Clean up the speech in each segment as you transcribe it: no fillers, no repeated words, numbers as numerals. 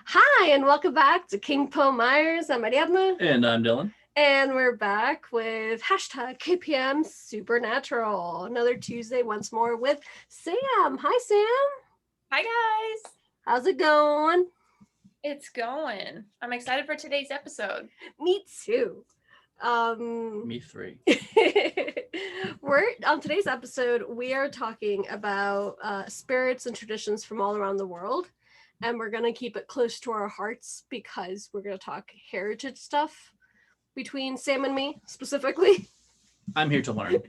Hi, and welcome back to King Po Myers. I'm Ariadna. And I'm Dylan. And we're back with hashtag KPM Supernatural. Another Tuesday once more with Sam. Hi, Sam. Hi, guys. How's it going? It's going. I'm excited for today's episode. Me too. Me three. We're on today's episode. We are talking about spirits and traditions from all around the world. And we're going to keep it close to our hearts because we're going to talk heritage stuff between Sam and me specifically. I'm here to learn.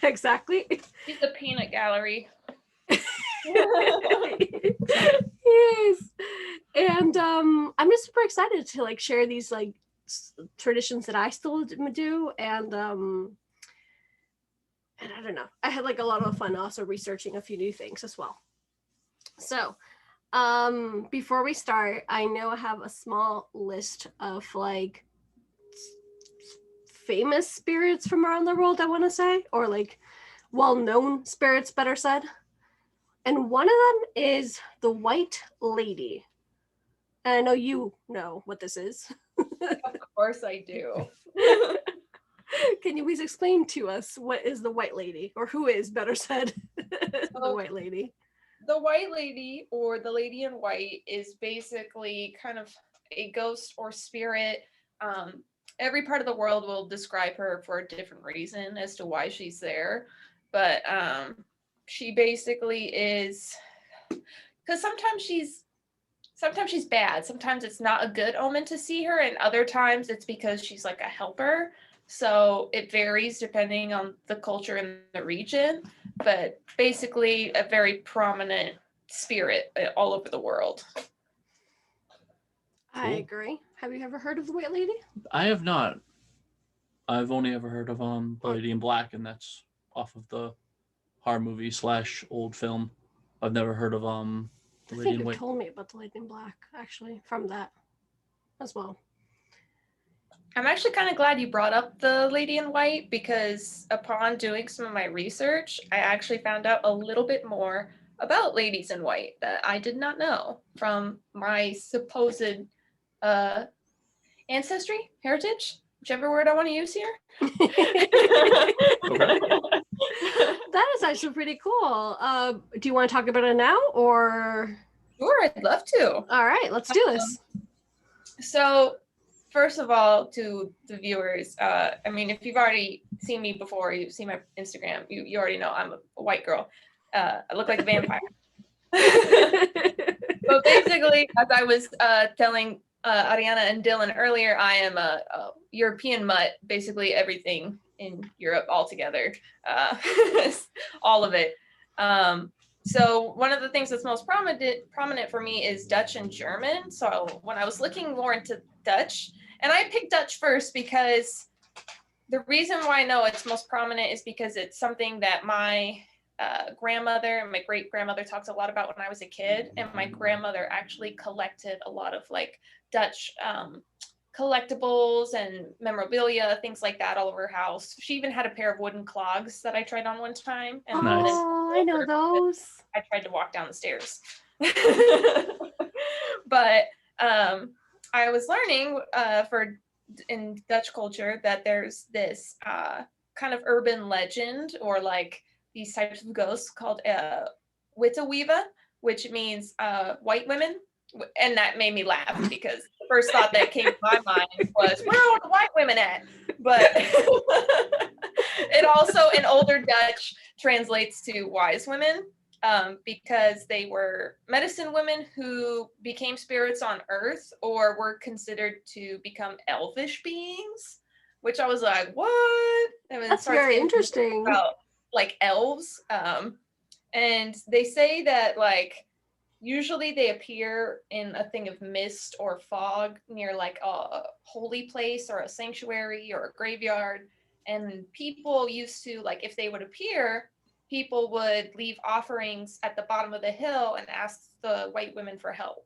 Exactly. She's the peanut gallery. Yes. And I'm just super excited to share these traditions that I still do and I don't know. I had a lot of fun also researching a few new things as well. So before we start, I know I have a small list of famous spirits from around the world, I want to say, or well-known spirits, better said. And one of them is the White Lady. And I know you know what this is. Of course I do. Can you please explain to us what is the White Lady, or who is, better said, the White Lady? The White Lady, or the Lady in White, is basically kind of a ghost or spirit. Every part of the world will describe her for a different reason as to why she's there. But she basically is, because sometimes she's bad. Sometimes it's not a good omen to see her, and other times it's because she's like a helper. So it varies depending on the culture and the region, but basically a very prominent spirit all over the world. I agree. Have you ever heard of the White Lady? I have not. I've only ever heard of The Lady in Black, and that's off of the horror movie / old film. I've never heard of The Lady in White. You told me about the Lady in Black, actually, from that as well. I'm actually kind of glad you brought up the Lady in White, because upon doing some of my research, I actually found out a little bit more about ladies in white that I did not know from my supposed ancestry, heritage, whichever word I want to use here. That is actually pretty cool. Do you want to talk about it now, or? Sure, I'd love to. All right, let's do this. So, first of all, to the viewers, if you've already seen me before, you've seen my Instagram, you already know I'm a white girl. I look like a vampire. But basically, as I was telling Ariadna and Dylan earlier, I am a European mutt, basically everything in Europe altogether, all of it. So one of the things that's most prominent for me is Dutch and German. So when I was looking more into Dutch, and I picked Dutch first because the reason why I know it's most prominent is because it's something that my grandmother and my great grandmother talked a lot about when I was a kid, and my grandmother actually collected a lot of Dutch collectibles and memorabilia, things like that, all over her house. She even had a pair of wooden clogs that I tried on one time. And Nice. I know those. I tried to walk down the stairs. But I was learning in Dutch culture that there's this kind of urban legend, or these types of ghosts called witte weeven, which means white women. And that made me laugh, because the first thought that came to my mind was, where are all the white women at? But it also, in older Dutch, translates to wise women, because they were medicine women who became spirits on Earth, or were considered to become elvish beings, which I was like, what? And that's very interesting. About elves. And they say that usually they appear in a thing of mist or fog near a holy place or a sanctuary or a graveyard. And people used to, if they would appear, people would leave offerings at the bottom of the hill and ask the white women for help.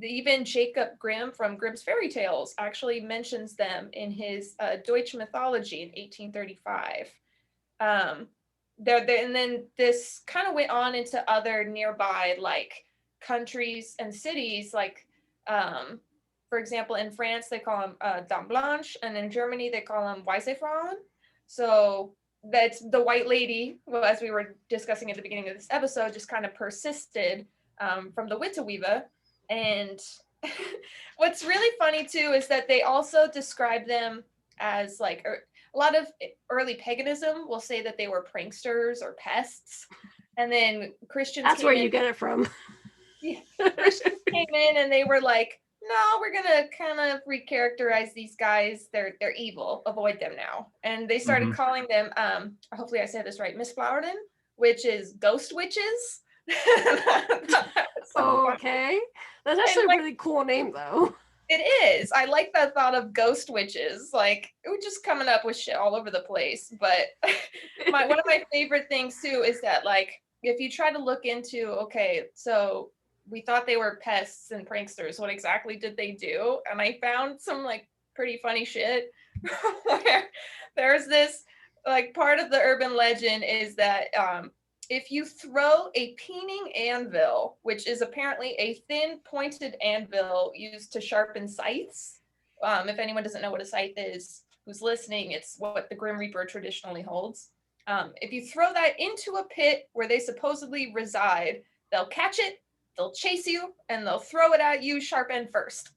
Even Jacob Grimm from Grimm's Fairy Tales actually mentions them in his Deutsche Mythology in 1835. And then this kind of went on into other nearby countries and cities, like for example, in France they call them Dame Blanche, and in Germany they call them Weiße Frauen. So that's the white lady, well, as we were discussing at the beginning of this episode, just kind of persisted from the Witteweebe. And what's really funny too is that they also describe them as like a lot of early paganism will say that they were pranksters or pests, and then Christians. That's where you get it from. Yeah, Christians came in and they were like, no, we're gonna kind of recharacterize these guys. They're evil. Avoid them now. And they started calling them, hopefully I said this right, Miss Flowerden, which is ghost witches. Okay, that's actually a really cool name, though. It is. I like that thought of ghost witches. Like, it was just coming up with shit all over the place. But one of my favorite things too is that, like, if you try to look into, okay, so we thought they were pests and pranksters. What exactly did they do? And I found some like pretty funny shit where there's this like part of the urban legend is that if you throw a peening anvil, which is apparently a thin pointed anvil used to sharpen scythes. If anyone doesn't know what a scythe is, who's listening, it's what the Grim Reaper traditionally holds. If you throw that into a pit where they supposedly reside, they'll catch it, they'll chase you, and they'll throw it at you sharp end first.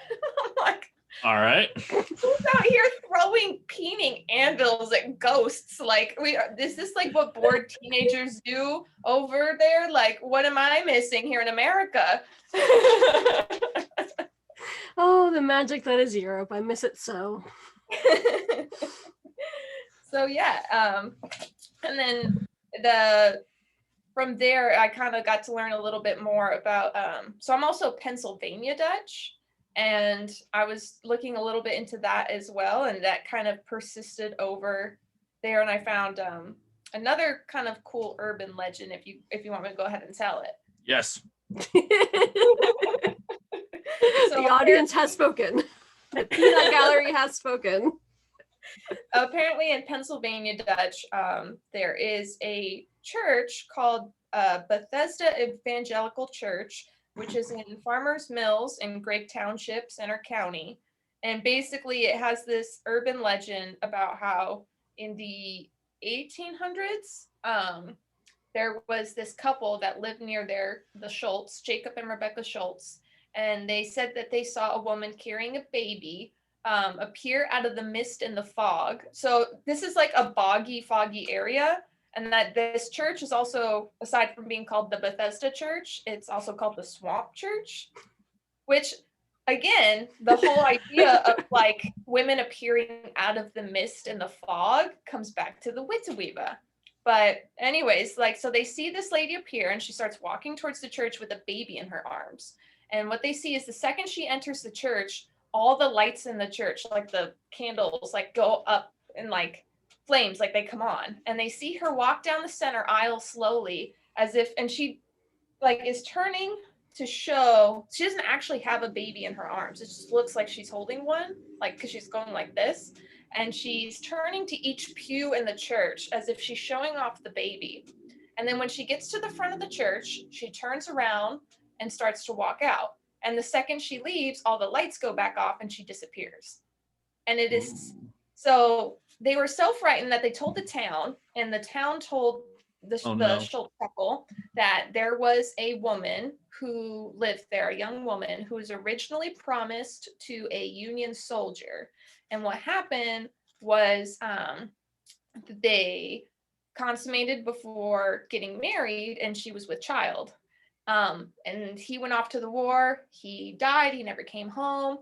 I'm like, all right. Who's out here throwing peening anvils at ghosts? Like, is this like what bored teenagers do over there? Like, what am I missing here in America? Oh, the magic that is Europe. I miss it so. So yeah, and then from there I kind of got to learn a little bit more about. So I'm also Pennsylvania Dutch. And I was looking a little bit into that as well, and that kind of persisted over there. And I found another kind of cool urban legend. If you want me to go ahead and tell it. Yes. The audience has spoken. The peanut gallery has spoken. Apparently, in Pennsylvania Dutch, there is a church called Bethesda Evangelical Church, which is in Farmers Mills in Grave Township, Center County. And basically it has this urban legend about how in the 1800s, there was this couple that lived near the Schultz, Jacob and Rebecca Schultz. And they said that they saw a woman carrying a baby appear out of the mist and the fog. So this is like a boggy, foggy area. And that this church is also, aside from being called the Bethesda Church, it's also called the Swamp Church, which, again, the whole idea of like women appearing out of the mist and the fog comes back to the Witteweebe. But anyways, like, so they see this lady appear and she starts walking towards the church with a baby in her arms. And what they see is the second she enters the church, all the lights in the church, like the candles, like go up and like flames, like they come on, and they see her walk down the center aisle slowly as if, and she like is turning to show she doesn't actually have a baby in her arms. It just looks like she's holding one, like because she's going like this, and she's turning to each pew in the church as if she's showing off the baby. And then when she gets to the front of the church, she turns around and starts to walk out. And the second she leaves, all the lights go back off and she disappears. And it is so they were so frightened that they told the town, and the town told the Schultz couple that there was a woman who lived there, a young woman who was originally promised to a Union soldier. And what happened was they consummated before getting married, and she was with child. And he went off to the war. He died. He never came home.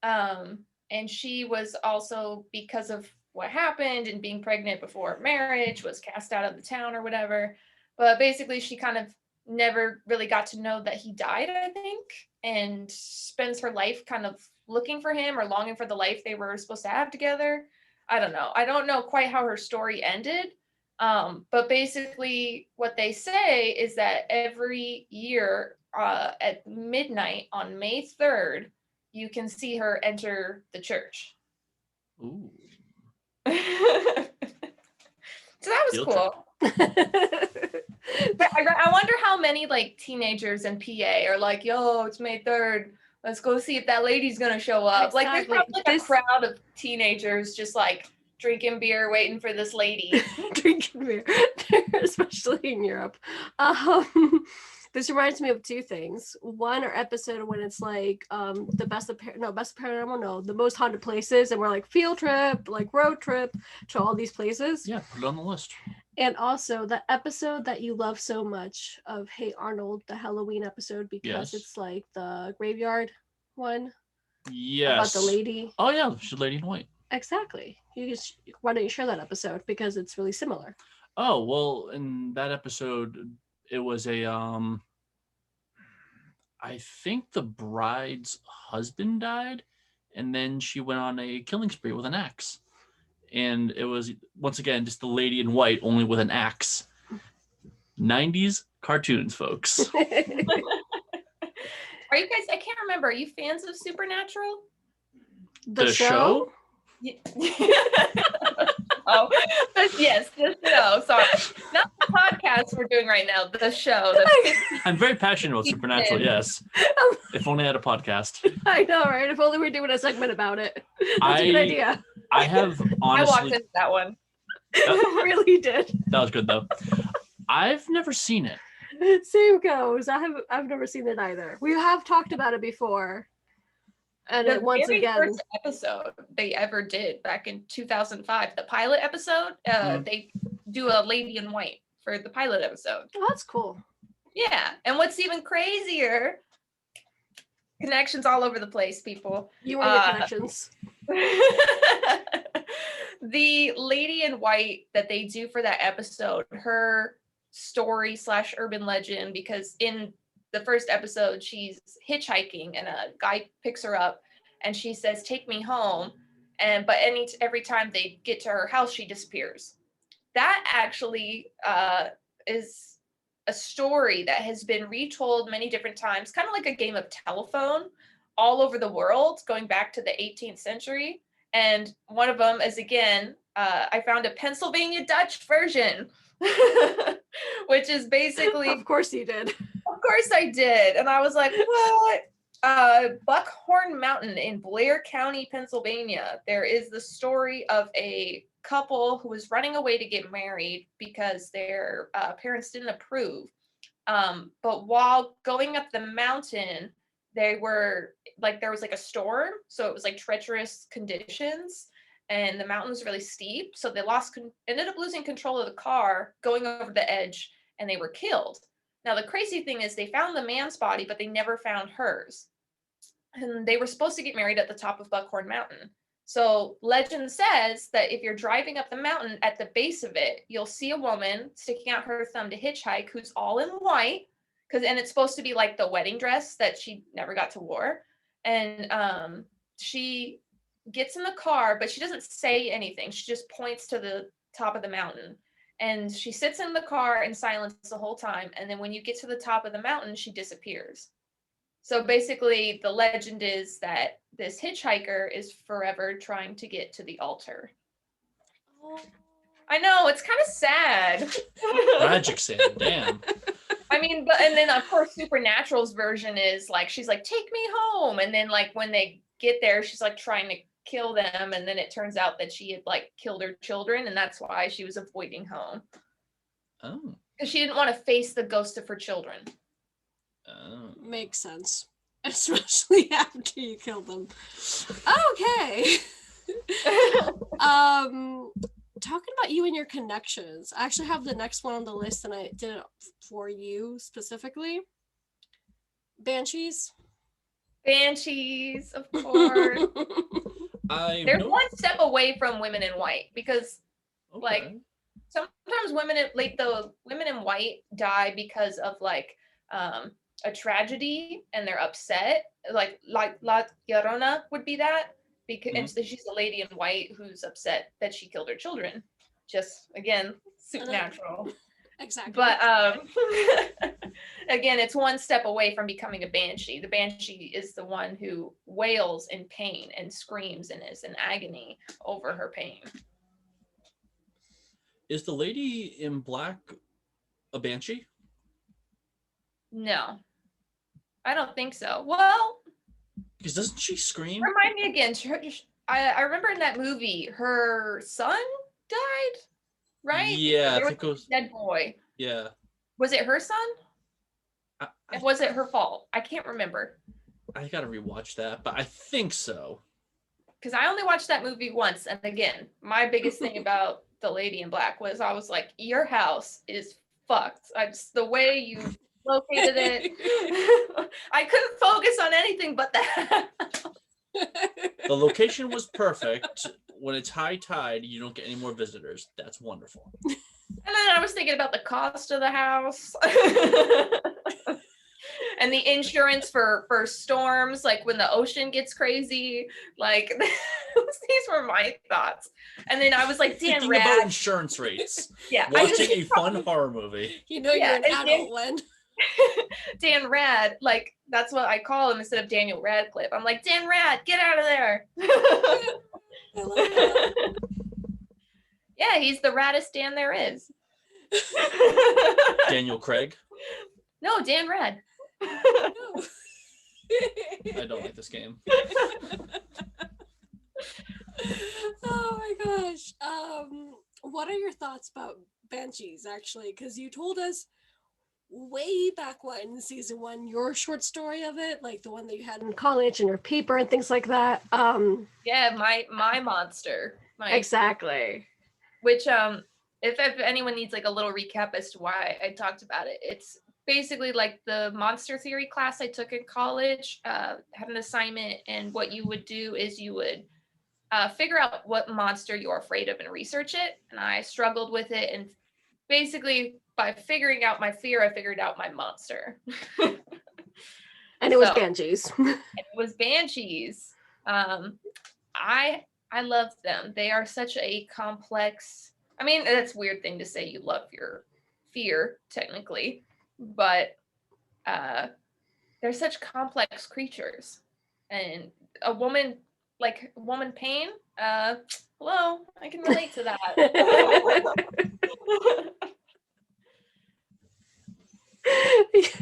And she was also, because of what happened and being pregnant before marriage, was cast out of the town or whatever. But basically she kind of never really got to know that he died, I think, and spends her life kind of looking for him or longing for the life they were supposed to have together. I don't know. I don't know quite how her story ended. But basically what they say is that every year at midnight on May 3rd, you can see her enter the church. Ooh. So that was cool. But I wonder how many like teenagers in PA are like, yo, it's May 3rd. Let's go see if that lady's gonna show up. Like there's Exactly. probably like a crowd of teenagers just like drinking beer, waiting for this lady. Drinking beer, especially in Europe. This reminds me of two things. One, our episode when it's like the best paranormal, no, the most haunted places, and we're like field trip, like road trip to all these places. Yeah, put it on the list. And also the episode that you love so much of Hey Arnold, the Halloween episode, because it's like the graveyard one. Yes. About the lady. Oh yeah, she's Lady in White. Exactly. Why don't you share that episode? Because it's really similar. Oh, well, in that episode, it was a I think the bride's husband died, and then she went on a killing spree with an axe. And it was, once again, just the Lady in White, only with an axe. 90s cartoons, folks. Are you guys, I can't remember, are you fans of Supernatural? The show? Oh, yes, the show. Sorry, not the podcast we're doing right now. The show. I'm very passionate about Supernatural. Yes, if only I had a podcast. I know, right? If only we're doing a segment about it. That's a good idea. I have honestly. I walked into that one. Really did. That was good though. I've never seen it. Same goes. I've never seen it either. We have talked about it before. And the once very again, first episode they ever did back in 2005, the pilot episode, they do a Lady in White for the pilot episode. Oh, that's cool. Yeah, and what's even crazier, connections all over the place, people. You and your connections. The Lady in White that they do for that episode, her story / urban legend, because in the first episode she's hitchhiking and a guy picks her up and she says, take me home, but every time they get to her house she disappears. That actually is a story that has been retold many different times, kind of like a game of telephone all over the world, going back to the 18th century. And one of them is, again, I found a Pennsylvania Dutch version, which is basically... Of course you did. Of course I did. And I was like, what? Buckhorn Mountain in Blair County, Pennsylvania. There is the story of a couple who was running away to get married because their parents didn't approve. But while going up the mountain, there was like a storm. So it was like treacherous conditions and the mountain was really steep. So they ended up losing control of the car, going over the edge, and they were killed. Now, the crazy thing is they found the man's body, but they never found hers. And they were supposed to get married at the top of Buckhorn Mountain. So legend says that if you're driving up the mountain, at the base of it, you'll see a woman sticking out her thumb to hitchhike who's all in white. And it's supposed to be like the wedding dress that she never got to wear. And she gets in the car, but she doesn't say anything. She just points to the top of the mountain. And she sits in the car in silence the whole time. And then when you get to the top of the mountain, she disappears. So basically, the legend is that this hitchhiker is forever trying to get to the altar. I know, it's kind of sad. Tragic sad, damn. I mean, and then of course, Supernatural's version is like, she's like, take me home. And then like when they get there, she's like trying to kill them, and then it turns out that she had like killed her children, and that's why she was avoiding home. Oh. Because she didn't want to face the ghost of her children. Oh. Makes sense. Especially after you kill them. Okay. Talking about you and your connections. I actually have the next one on the list and I did it for you specifically. Banshees. Banshees, of course. They're one step away from Women in White because, like, sometimes the women in white die because of like a tragedy and they're upset. Like La Llorona would be that because and she's a lady in white who's upset that she killed her children. Just again, supernatural. Exactly. But again, it's one step away from becoming a banshee. The banshee is the one who wails in pain and screams and is in agony over her pain. Is the lady in black a banshee? No, I don't think so. Well, Because doesn't she scream? remind me again. I remember in that movie, her son died, right? Yeah, I There was think it was. a dead boy. Yeah. Was it her son? I, Was it her fault? I can't remember. I gotta rewatch that, but I think so. Because I only watched that movie once. And again, my biggest thing about The Lady in Black was I was like, your house is fucked. The way you located it. I couldn't focus on anything but that. The location was perfect. When it's high tide, you don't get any more visitors. That's wonderful. And then I was thinking about the cost of the house. And the insurance for storms, like when the ocean gets crazy, like these were my thoughts. And then I was like, Dan Thinking about Rad. insurance rates. Yeah, Watching a fun horror movie. You know, Yeah, you're an and adult, Len. Dan Rad, like that's what I call him instead of Daniel Radcliffe. I'm like, Dan Rad, get out of there. I love that. Yeah, he's the raddest Dan there is. Daniel Craig. No, Dan Rad. I don't like this game. Oh my gosh. What are your thoughts about banshees, actually? Because you told us way back in season 1 your short story of it, like the one that you had in college and your paper and things like that. Yeah, my monster. Exactly. Which if anyone needs like a little recap as to why I talked about it, it's basically like the monster theory class I took in college. Had an assignment, and what you would do is you would figure out what monster you're afraid of and research it. And I struggled with it, and basically by figuring out my fear, I figured out my monster. And it was banshees. It was banshees. I love them. They are such a complex. I mean, that's a weird thing to say. You love your fear, technically, but they're such complex creatures. And a woman pain. Hello, I can relate to that.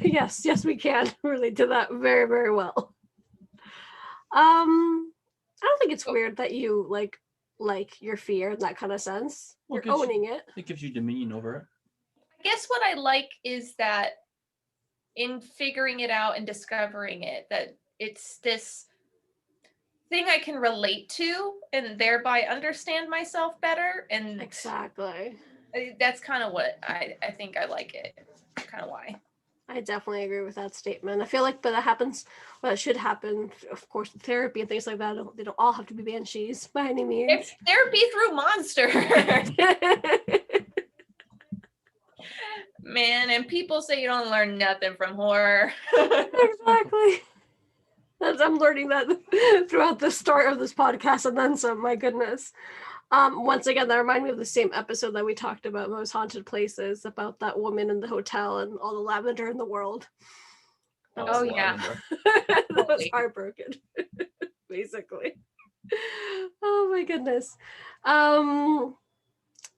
Yes, we can relate to that very, very well. I don't think it's weird that you like your fear in that kind of sense. Well, You're owning it. It gives you dominion over it. I guess what I like is that in figuring it out and discovering it, that it's this thing I can relate to and thereby understand myself better. And exactly. That's kind of what I think I like it. Kind of why. I definitely agree with that statement. I feel like, but that happens, well, it should happen, of course, therapy and things like that. They don't all have to be banshees by any means. It's therapy through monsters. Man, and people say you don't learn nothing from horror. Exactly. I'm learning that throughout the start of this podcast and then some, my goodness. Once again, that reminded me of the same episode that we talked about, Most Haunted Places, about that woman in the hotel and all the lavender in the world. Oh yeah. That was heartbroken, basically. Oh my goodness.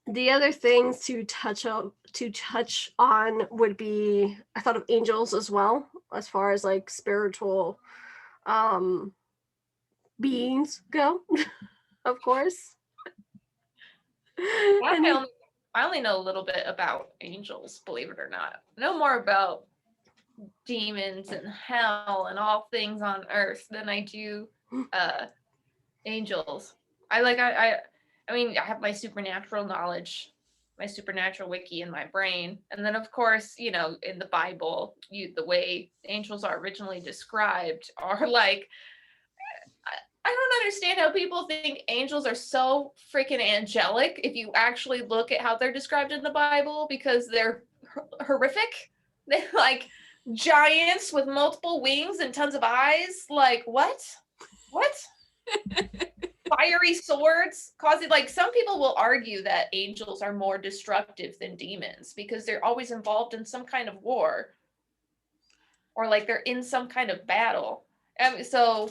The other things to touch on would be, I thought of angels as well, as far as like spiritual beings go, of course. I only know a little bit about angels, believe it or not. I know more about demons and hell and all things on earth than I do angels. I mean, I have my supernatural knowledge, my supernatural wiki in my brain. And then of course, you know, in the Bible, the way angels are originally described are like, I don't understand how people think angels are so freaking angelic if you actually look at how they're described in the Bible, because they're horrific. They're like giants with multiple wings and tons of eyes. Like, what? Fiery swords causing, like, some people will argue that angels are more destructive than demons because they're always involved in some kind of war, or like they're in some kind of battle. So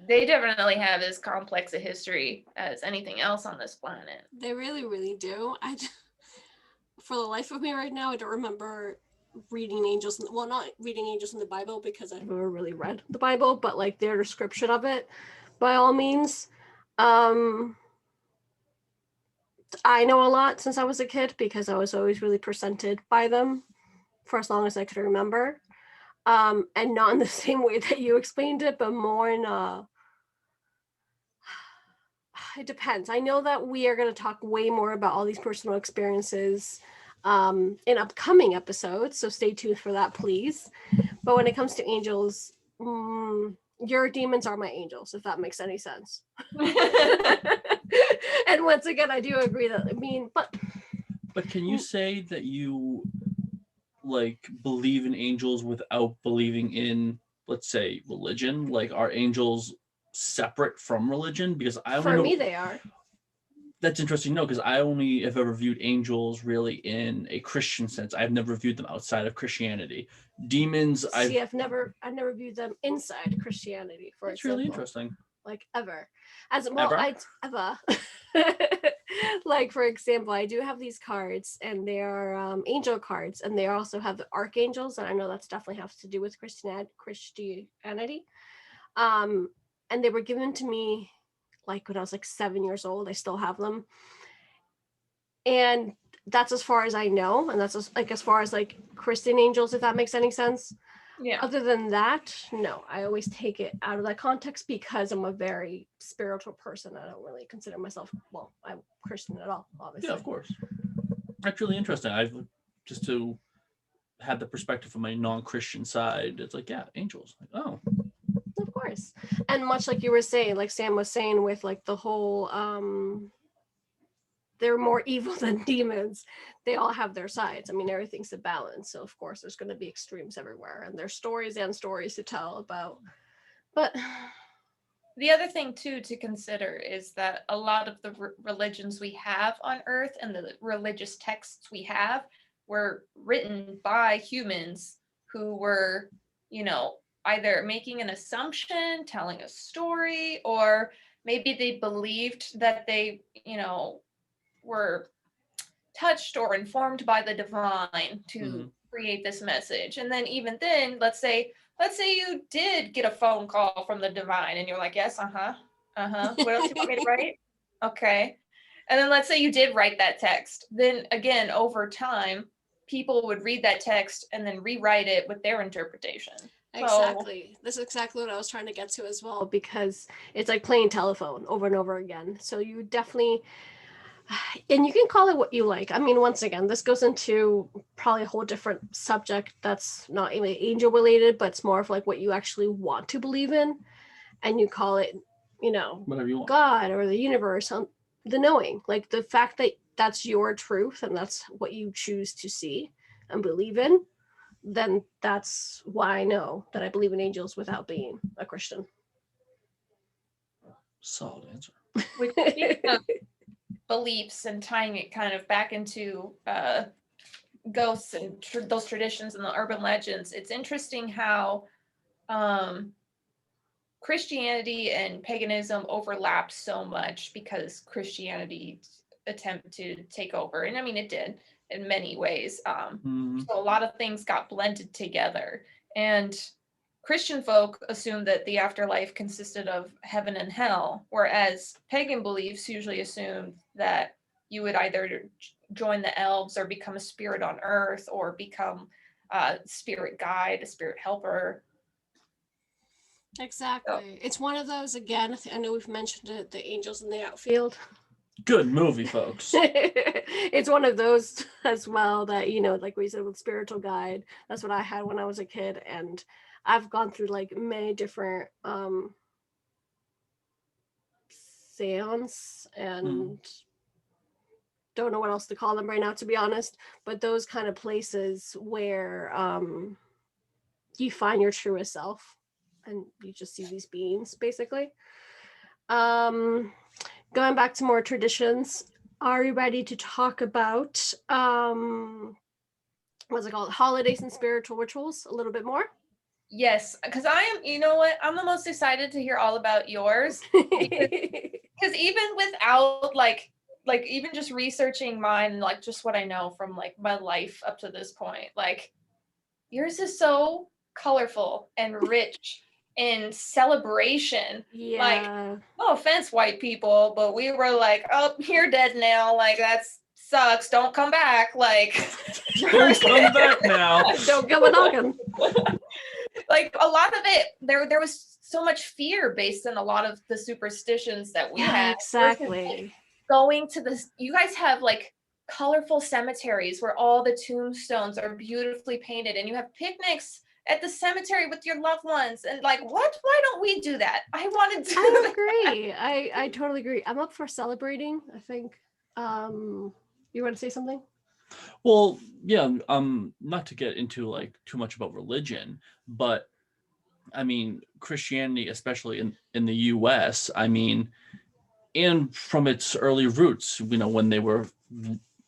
they definitely have as complex a history as anything else on this planet. They really, really do. for the life of me right now, I don't remember reading angels. Well, not reading angels in the Bible because I've never really read the Bible, but like their description of it, by all means. I know a lot since I was a kid because I was always really presented by them for as long as I could remember. And not in the same way that you explained it, but more in it depends. I know that we are going to talk way more about all these personal experiences in upcoming episodes, so stay tuned for that, please. But when it comes to angels, your demons are my angels, if that makes any sense. And once again, I do agree that, But can you say that you like believe in angels without believing in, let's say, religion? Like, are angels separate from religion? Because I only for know me, they are. that's interesting. No, because I only have ever viewed angels really in a Christian sense. I've never viewed them outside of Christianity. Demons, I've never viewed them inside Christianity, for That's example. really interesting. Like ever. As well, Ever? ever. Like, for example, I do have these cards, and they are angel cards, and they also have the archangels, and I know that's definitely has to do with Christianity. And they were given to me like when I was like 7 years old. I still have them, and that's as far as I know, and that's as far as like Christian angels, if that makes any sense. Yeah. Other than that, no, I always take it out of that context because I'm a very spiritual person. I don't really consider myself, I'm Christian at all, obviously. Yeah, of course. That's really interesting. I've just to have the perspective from my non-Christian side. It's like, yeah, angels. Like, oh, of course. And much like you were saying, like Sam was saying with like the whole, they're more evil than demons. They all have their sides. I mean, everything's a balance. So of course there's going to be extremes everywhere, and there's stories to tell about. But the other thing too to consider is that a lot of the religions we have on Earth and the religious texts we have were written by humans who were, either making an assumption, telling a story, or maybe they believed that they, were touched or informed by the divine to create this message. And then even then, let's say you did get a phone call from the divine and you're like, yes, what else you want me to write? Okay. And then let's say you did write that text. Then again, over time, people would read that text and then rewrite it with their interpretation. Exactly. This is exactly what I was trying to get to as well, because it's like playing telephone over and over again. So you definitely, and you can call it what you like. I mean, once again, this goes into probably a whole different subject that's not even angel related, but it's more of like what you actually want to believe in. And you call it, whatever you want. God or the universe, the knowing, like the fact that that's your truth and that's what you choose to see and believe in, then that's why I know that I believe in angels without being a Christian. Solid answer. With beliefs and tying it kind of back into ghosts and those traditions and the urban legends, it's interesting how Christianity and paganism overlapped so much because Christianity attempted to take over. And I mean, it did in many ways. So a lot of things got blended together. And Christian folk assumed that the afterlife consisted of heaven and hell, whereas pagan beliefs usually assumed that you would either join the elves or become a spirit on earth or become a spirit guide, a spirit helper. Exactly. So, it's one of those, again, I know we've mentioned it, the angels in the outfield. Good movie, folks. It's one of those as well that, like we said with spiritual guide, that's what I had when I was a kid. And I've gone through like many different seance and don't know what else to call them right now, to be honest, but those kind of places where you find your truest self and you just see these beings, basically. Going back to more traditions, are you ready to talk about what's it called, holidays and spiritual rituals a little bit more? Yes, because I am, you know what, I'm the most excited to hear all about yours because even without like like even just researching mine, like just what I know from like my life up to this point, like yours is so colorful and rich in celebration. Like, Yeah. no offense, white people, but we were like, oh, you're dead now. Like, that sucks. Don't come back. Like, Don't come back now. Don't go a knocking. like a lot of it, there was so much fear based in a lot of the superstitions that we Yeah, had. exactly. Going to this, you guys have like colorful cemeteries where all the tombstones are beautifully painted, and you have picnics at the cemetery with your loved ones, and like, what? Why don't we do that? I wanted to. I agree. I totally agree. I'm up for celebrating. I think. You want to say something? Well, yeah, not to get into like too much about religion, but I mean, Christianity, especially in the US, I mean, and from its early roots, when they were,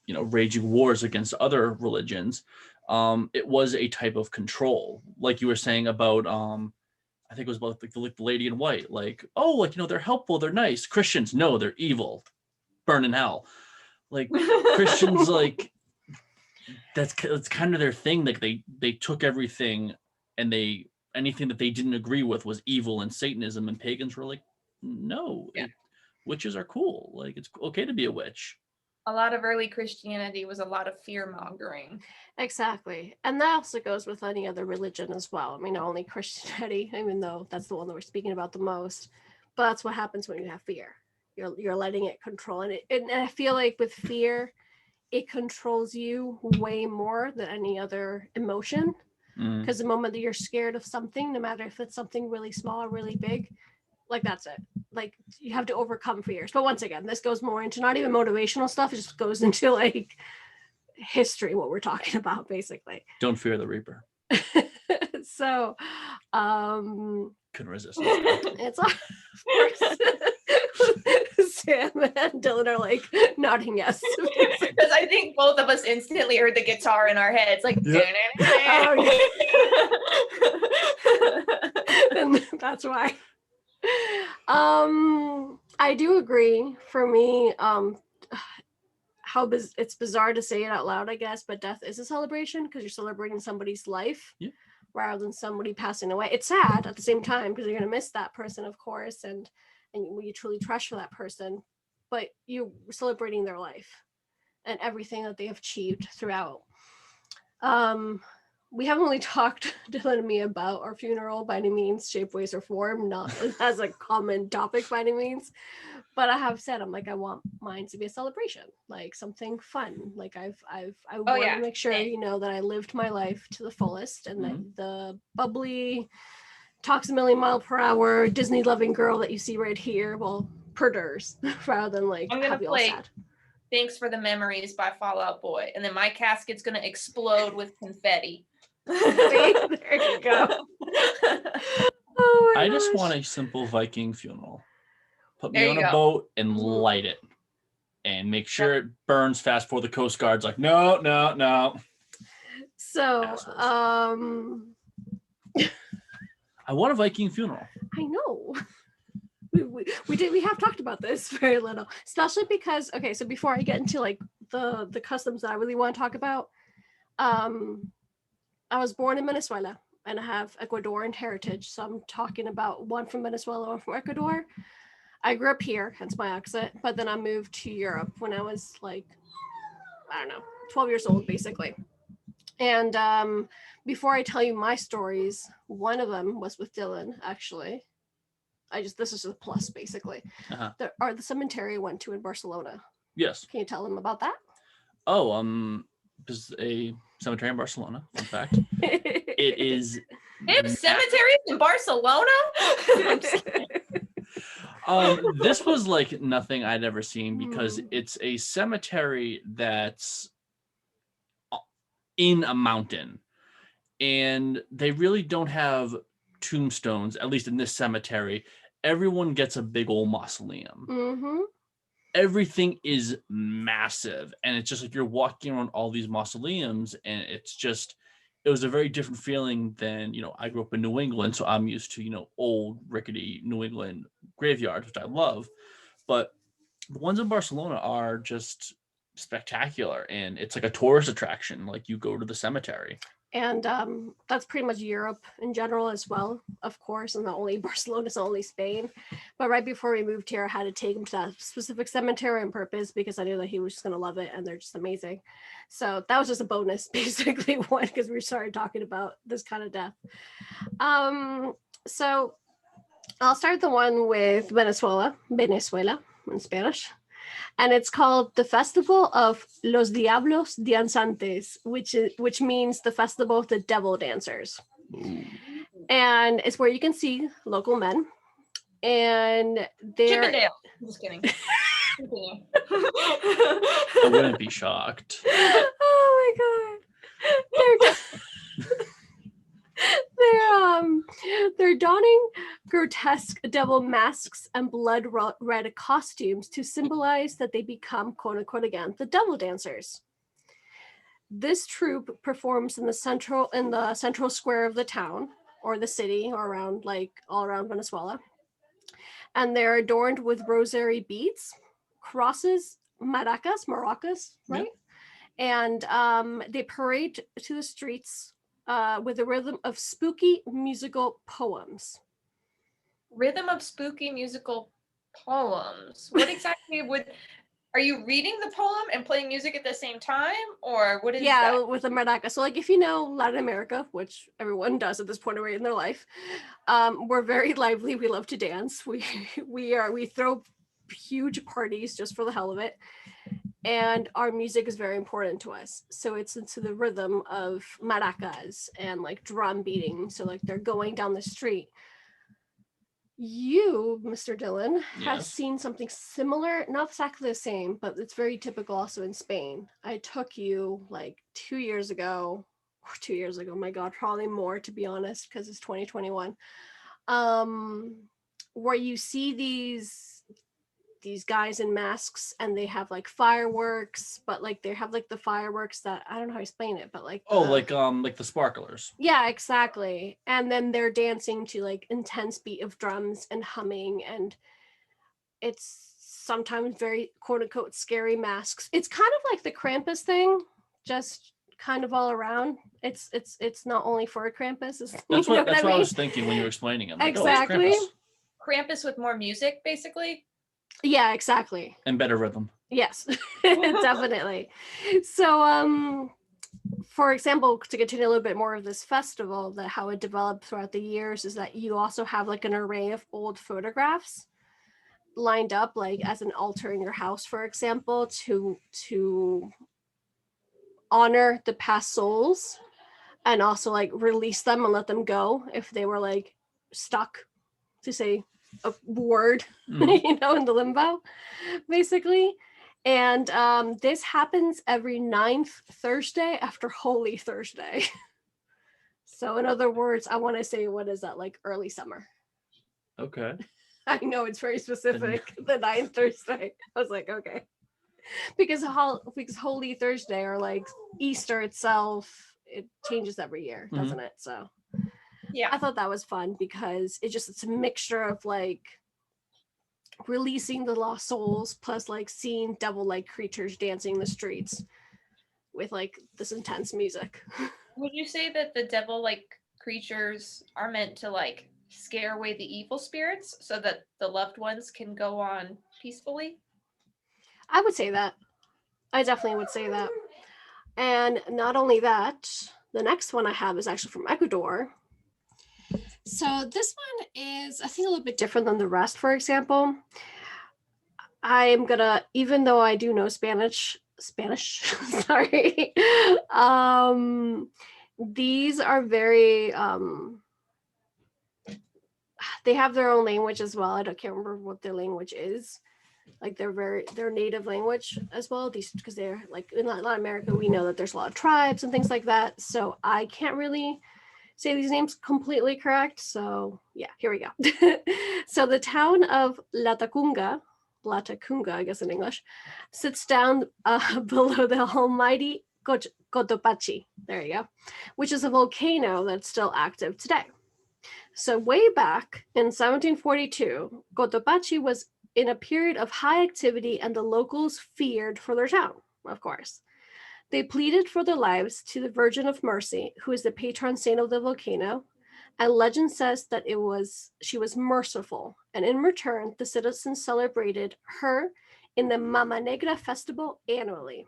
raging wars against other religions, it was a type of control. Like you were saying about, I think it was about the lady in white, like, oh, like, they're helpful, they're nice. Christians, no, they're evil, burn in hell. Like Christians, like, that's kind of their thing. Like they took everything, and anything that they didn't agree with was evil, and Satanism, and pagans were like, no, Yeah. Witches are cool. Like, it's okay to be a witch. A lot of early Christianity was a lot of fear mongering. Exactly. And that also goes with any other religion as well. I mean, not only Christianity, even though that's the one that we're speaking about the most, but that's what happens when you have fear. You're letting it control. And I feel like with fear, it controls you way more than any other emotion. Because the moment that you're scared of something, no matter if it's something really small or really big, like that's it. Like you have to overcome fears. But once again, this goes more into not even motivational stuff. It just goes into like history, what we're talking about, basically. Don't fear the Reaper. So, Couldn't resist. it's of course. Sam and Dylan are like nodding yes. Because I think both of us instantly heard the guitar in our heads, like, Yep. And that's why. I do agree. For me, it's bizarre to say it out loud, I guess, but death is a celebration because you're celebrating somebody's life rather than somebody passing away. It's sad at the same time because you're going to miss that person, of course, and you truly treasure that person, but you're celebrating their life and everything that they have achieved throughout. We haven't really talked, Dylan and me, about our funeral by any means, shape, ways, or form, not as a common topic by any means. But I have said, I'm like, I want mine to be a celebration, like something fun. Like I want to make sure, that I lived my life to the fullest, and that the bubbly, talks a million mile per hour, Disney loving girl that you see right here, well, perdures rather than like I'm gonna happy all play sad. Thanks for the Memories by Fall Out Boy, and then my casket's gonna explode with confetti. See? There you go. Oh my I just gosh. want a simple Viking funeral. Put There me on you a go. boat and light it, and make sure it burns fast before the Coast Guard's like, no. So, Assholes. I want a Viking funeral. I know. We have talked about this very little, especially because, okay, so before I get into like the customs that I really want to talk about, I was born in Venezuela and I have Ecuadorian heritage, so I'm talking about one from Venezuela, one from Ecuador. I grew up here, hence my accent, but then I moved to Europe when I was like, I don't know, 12 years old, basically. And before I tell you my stories, one of them was with Dylan, actually. This is a plus, basically. The cemetery I went to in Barcelona. Yes. Can you tell them about that? Oh, this is a cemetery in Barcelona. Fun fact. It is. They have cemeteries in Barcelona? This was like nothing I'd ever seen because it's a cemetery that's in a mountain, and they really don't have tombstones, at least in this cemetery. Everyone gets a big old mausoleum. Mm-hmm. Everything is massive, and it's just like you're walking around all these mausoleums, and it was a very different feeling than, I grew up in New England, so I'm used to, old rickety New England graveyards, which I love. But The ones in Barcelona are just spectacular, and it's like a tourist attraction. Like you go to the cemetery. And that's pretty much Europe in general as well, of course, and not only Barcelona, it's not only Spain. But right before we moved here, I had to take him to that specific cemetery on purpose because I knew that he was just going to love it, and they're just amazing. So that was just a bonus, basically, one, because we started talking about this kind of death. So I'll start the one with Venezuela in Spanish. And it's called the Festival of Los Diablos Danzantes, which means the Festival of the Devil Dancers. Ooh. And it's where you can see local men, and they're Chippendale. I'm just kidding. I wouldn't be shocked. Oh my god. They're donning grotesque devil masks and blood red costumes to symbolize that they become, quote unquote, again, the devil dancers. This troupe performs in the central square of the town or the city or around, like, all around Venezuela. And they're adorned with rosary beads, crosses, maracas, right? Yep. And they parade to the streets with the rhythm of spooky musical poems. Rhythm of spooky musical poems. What exactly are you reading the poem and playing music at the same time, or what is that? With the maraca. So, like, if you know Latin America, which everyone does at this point in their life, we're very lively. We love to dance. We throw huge parties just for the hell of it. And our music is very important to us. So it's into the rhythm of maracas and like drum beating. So like they're going down the street. You, Mr. Dylan, has seen something similar, not exactly the same, but it's very typical also in Spain. I took you like 2 years ago, my God, probably more, to be honest, because it's 2021, where you see these guys in masks and they have like fireworks, but like they have like the fireworks that I don't know how to explain it, but like like the sparklers. Yeah, exactly. And then they're dancing to like intense beat of drums and humming, and it's sometimes very quote unquote scary masks. It's kind of like the Krampus thing, just kind of all around. It's not only for Krampus. That's what I was thinking when you were explaining it. Like, exactly. Krampus with more music, basically. Yeah, exactly. And better rhythm. Yes, definitely. So, for example, to continue a little bit more of this festival, that how it developed throughout the years is that you also have like an array of old photographs lined up, like as an altar in your house, for example, to honor the past souls and also like release them and let them go if they were like stuck, to say a word, in the limbo, basically. And this happens every 9th Thursday after Holy Thursday. So in other words, I want to say, what is that, like early summer? Okay. I know it's very specific, the 9th Thursday. I was like, okay. Because Holy Thursday, or like Easter itself, it changes every year, doesn't it? So yeah, I thought that was fun because it's a mixture of like releasing the lost souls plus like seeing devil-like creatures dancing the streets with like this intense music. Would you say that the devil-like creatures are meant to like scare away the evil spirits so that the loved ones can go on peacefully? I would say that. I definitely would say that. And not only that, the next one I have is actually from Ecuador. So this one is, I think, a little bit different than the rest. For example, I'm gonna, even though I do know Spanish, sorry, these are very, they have their own language as well. I can't remember what their language is. Like their native language as well. These, because they're like in Latin America, we know that there's a lot of tribes and things like that. So I can't really say these names completely correct. So yeah, here we go. So the town of Latacunga, I guess in English, sits down below the almighty Cotopaxi, there you go, which is a volcano that's still active today. So way back in 1742, Cotopaxi was in a period of high activity, and the locals feared for their town, of course. They pleaded for their lives to the Virgin of Mercy, who is the patron saint of the volcano, and legend says that she was merciful, and in return, the citizens celebrated her in the Mama Negra festival annually.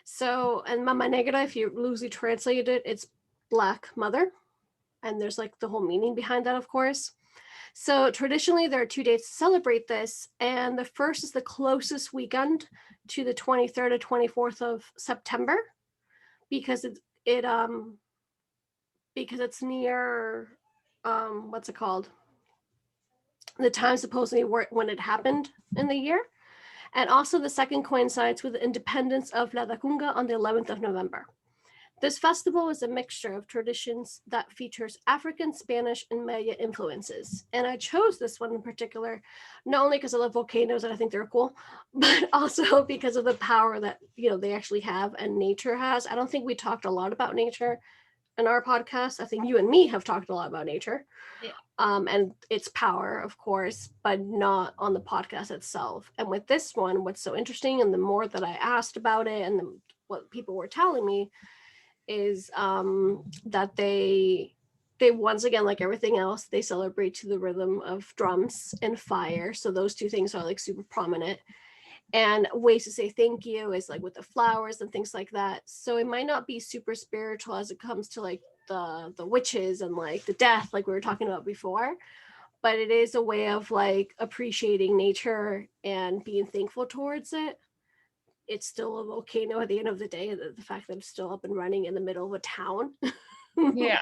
So, and Mama Negra, if you loosely translate it, it's Black Mother, and there's like the whole meaning behind that, of course. So traditionally, there are 2 days to celebrate this, and the first is the closest weekend to the 23rd to 24th of September, because because it's near what's it called? The time supposedly when it happened in the year. And also the second coincides with the independence of La Dacunga on the 11th of November. This festival is a mixture of traditions that features African, Spanish, and Maya influences. And I chose this one in particular, not only because I love volcanoes and I think they're cool, but also because of the power that, you know, they actually have and nature has. I don't think we talked a lot about nature in our podcast. I think you and me have talked a lot about nature. Yeah. And its power, of course, but not on the podcast itself. And with this one, what's so interesting, and the more that I asked about it and what people were telling me, is that they once again, like everything else, they celebrate to the rhythm of drums and fire. So those 2 things are like super prominent. And ways to say thank you is like with the flowers and things like that. So it might not be super spiritual as it comes to like the witches and like the death, like we were talking about before, but it is a way of like appreciating nature and being thankful towards it. It's still a volcano at the end of the day. The fact that it's still up and running in the middle of a town. Yeah.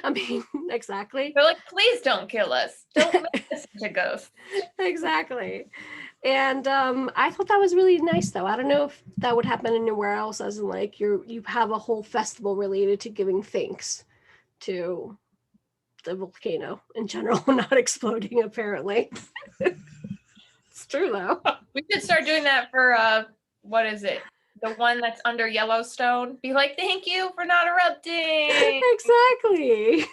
I mean, exactly. They're like, please don't kill us. Don't make us into ghosts. Exactly. And I thought that was really nice, though. I don't know if that would happen anywhere else, as in like you have a whole festival related to giving thanks to the volcano in general not exploding, apparently. It's true, though. We could start doing that for what is it? The one that's under Yellowstone. Be like, thank you for not erupting. Exactly.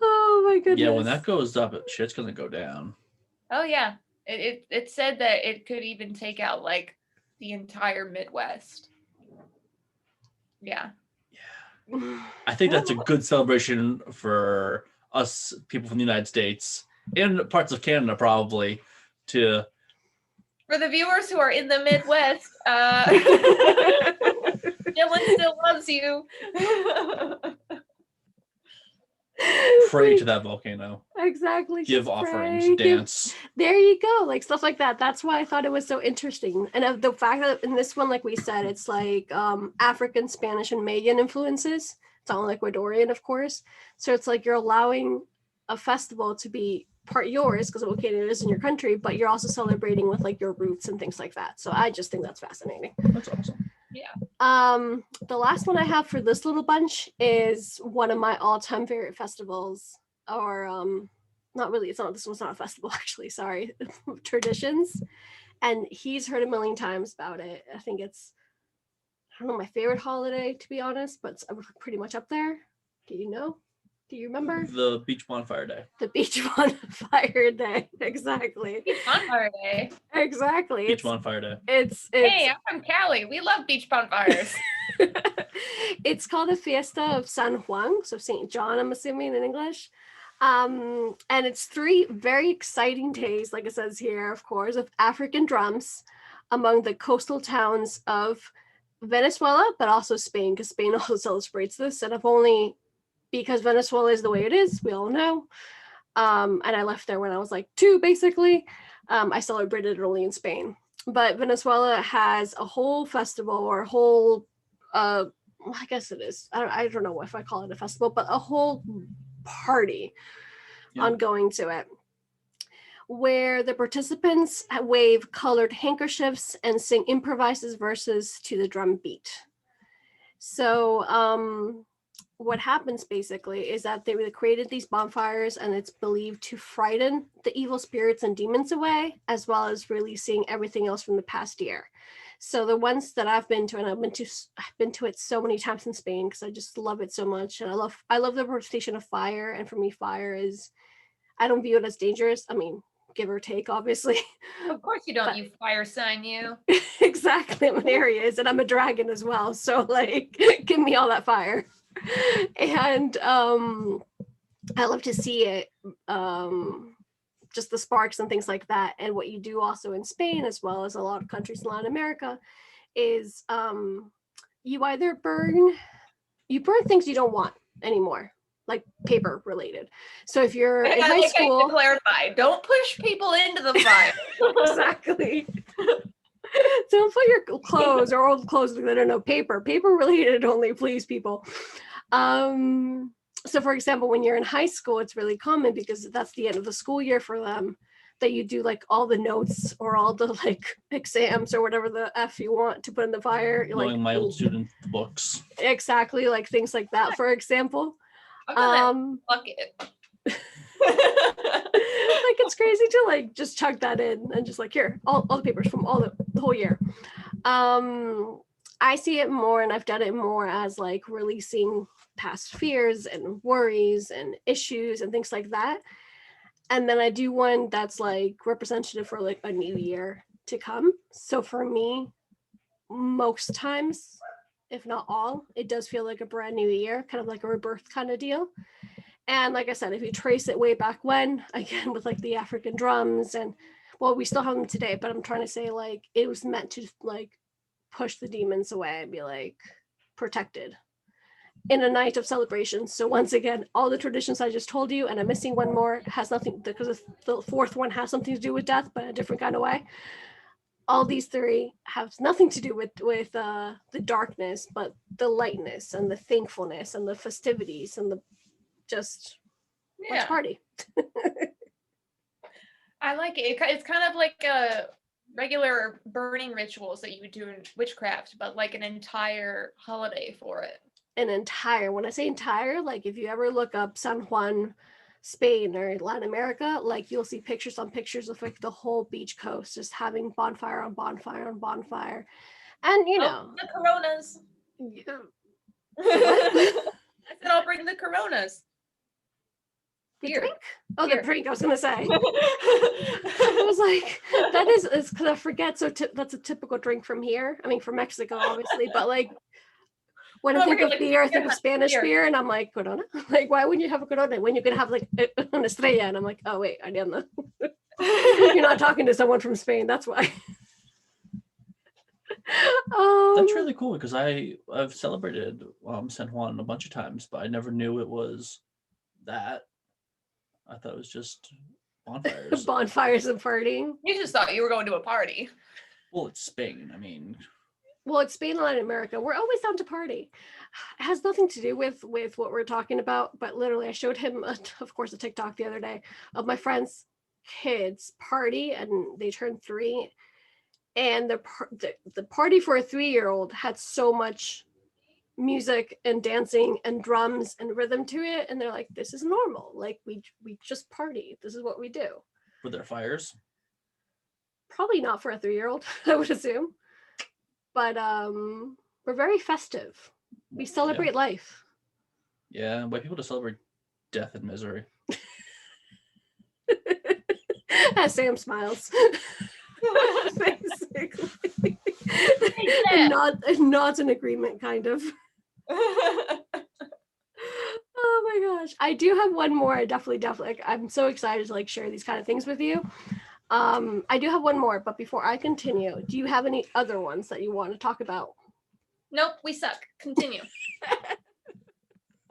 Oh my goodness. Yeah, when that goes up, shit's gonna go down. Oh yeah. It said that it could even take out like the entire Midwest. Yeah. I think that's a good celebration for us people from the United States and parts of Canada, probably, to For the viewers who are in the Midwest, Dylan still loves you. pray to that volcano. Exactly. Give just offerings, pray, dance. There you go, like stuff like that. That's why I thought it was so interesting. And of the fact that in this one, like we said, it's like African, Spanish, and Mayan influences. It's all Ecuadorian, of course. So it's like you're allowing a festival to be part yours because volcano is in your country, but you're also celebrating with like your roots and things like that. So I just think that's fascinating. That's awesome. Yeah. The last one I have for this little bunch is one of my all-time favorite festivals, or not really, this one's not a festival actually, sorry. Traditions. And he's heard a million times about it. I think it's, I don't know, my favorite holiday, to be honest, but it's pretty much up there. Do you know? Do you remember? The beach bonfire day. The beach bonfire day. Exactly. Beach bonfire day. Exactly. Beach bonfire day. It's Hey, I'm from Cali. We love beach bonfires. It's called the Fiesta of San Juan, so St. John, I'm assuming in English. And it's 3 very exciting days, like it says here, of course, of African drums among the coastal towns of Venezuela, but also Spain, because Spain also celebrates this. And I've only, because Venezuela is the way it is, we all know. And I left there when I was like 2, basically. I celebrated it only in Spain. But Venezuela has a whole festival, or a whole, I guess it is. I don't know if I call it a festival, but a whole party on going to it, where the participants wave colored handkerchiefs and sing improvised verses to the drum beat. So what happens basically is that they created these bonfires, and it's believed to frighten the evil spirits and demons away, as well as releasing everything else from the past year. So the ones that I've been to, and I've been to it so many times in Spain because I just love it so much, and I love the representation of fire. And for me, fire is, I don't view it as dangerous. I mean, give or take, obviously. Of course you don't, But- you fire sign, you. Exactly. I'm an Aries and I'm a dragon as well. So like, give me all that fire. And I love to see it. Just the sparks and things like that. And what you do also in Spain, as well as a lot of countries in Latin America, is you either burn things you don't want anymore, like paper related. So if you're in high school, to clarify, don't push people into the fire. exactly. Don't put your clothes or old clothes that are no paper related only, please, people. So for example, when you're in high school, it's really common because that's the end of the school year for them, that you do like all the notes or all the like exams or whatever the F you want to put in the fire. Knowing Like my old student books. exactly, like things like that, for example. I've done that bucket. Like it's crazy to like just chuck that in and just like, here, all the papers from all the whole year. I see it more, and I've done it more as like releasing past fears and worries and issues and things like that. And then I do one that's like representative for like a new year to come. So for me, most times, if not all, it does feel like a brand new year, kind of like a rebirth kind of deal. And like I said, if you trace it way back when, again, with like the African drums, and well, we still have them today, but I'm trying to say like it was meant to like push the demons away and be like protected in a night of celebration. So once again, all the traditions I just told you, and I'm missing one more, has nothing, because the fourth one has something to do with death, but in a different kind of way. All these three have nothing to do with the darkness, but the lightness and the thankfulness and the festivities and the just let's party. I like it. It's kind of like a regular burning rituals that you would do in witchcraft, but like an entire holiday for it. When I say entire, like if you ever look up San Juan, Spain, or Latin America, like you'll see pictures on pictures of like the whole beach coast just having bonfire on bonfire on bonfire. And you know, the Coronas. Yeah. I said I'll bring the Coronas. The drink? Oh, the drink. I was gonna say. I was like, that is because I forget. So that's a typical drink from here. I mean, from Mexico, obviously, but like when I think of beer, I think of Spanish beer, and I'm like, Corona. Like, why wouldn't you have a Corona when you can have like an Estrella? And I'm like, oh wait, Ariadna, you're not talking to someone from Spain. That's why. That's really cool because I've celebrated San Juan a bunch of times, but I never knew it was that. I thought it was just bonfires. Bonfires and partying. You just thought you were going to a party. Well, it's Spain. I mean, well, it's Spain and Latin America. We're always down to party. It has nothing to do with what we're talking about, but literally I showed him, of course, a TikTok the other day of my friend's kids party, and they turned 3. And the party for a 3-year-old had so much music and dancing and drums and rhythm to it, and they're like, this is normal, like we just party, this is what we do. Were there fires? Probably not for a 3-year-old, I would assume, but we're very festive. We celebrate life. Yeah, white people to celebrate death and misery. As Sam smiles. Basically. And not an agreement, kind of. Oh my gosh, I do have one more. I definitely like, I'm so excited to like share these kind of things with you. I do have one more, but before I continue, do you have any other ones that you want to talk about? Nope, we suck. Continue.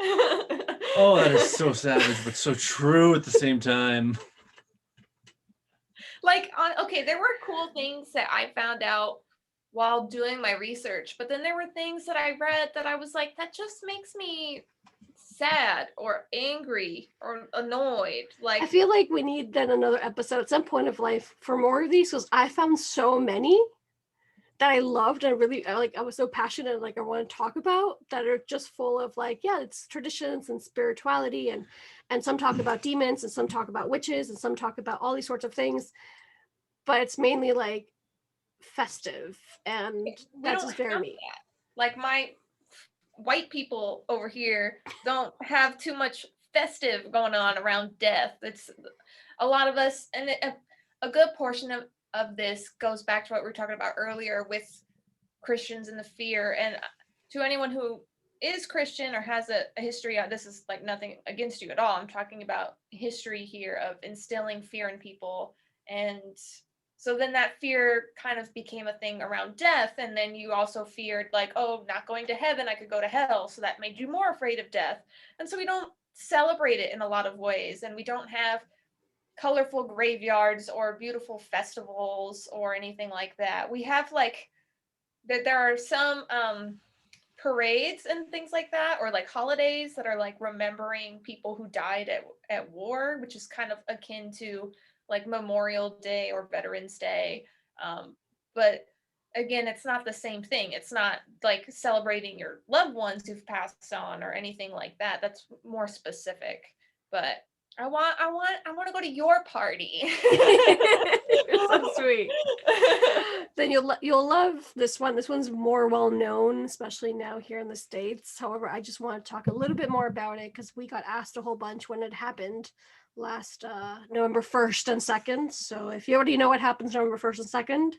Oh, that is so savage, but so true at the same time. Like, okay, there were cool things that I found out while doing my research, but then there were things that I read that I was like, that just makes me sad or angry or annoyed. Like, I feel like we need then another episode at some point of life for more of these, because I found so many that I loved and really I was so passionate, like I want to talk about, that are just full of like, yeah, it's traditions and spirituality, and some talk about demons and some talk about witches and some talk about all these sorts of things, but it's mainly like festive, and that's just very neat. Like my white people over here don't have too much festive going on around death. It's a lot of us, and a good portion of this goes back to what we were talking about earlier with Christians and the fear. And to anyone who is Christian or has a history, this is like nothing against you at all. I'm talking about history here of instilling fear in people. And so then that fear kind of became a thing around death. And then you also feared like, oh, not going to heaven, I could go to hell. So that made you more afraid of death. And so we don't celebrate it in a lot of ways. And we don't have colorful graveyards or beautiful festivals or anything like that. We have like that there are some parades and things like that, or like holidays that are like remembering people who died at war, which is kind of akin to like Memorial Day or Veterans Day. But again, it's not the same thing. It's not like celebrating your loved ones who've passed on or anything like that. That's more specific. But I want to go to your party. You're so sweet. Then you'll love this one. This one's more well known, especially now here in the States. However, I just want to talk a little bit more about it because we got asked a whole bunch when it happened last November 1st and 2nd. So if you already know what happens November 1st and 2nd,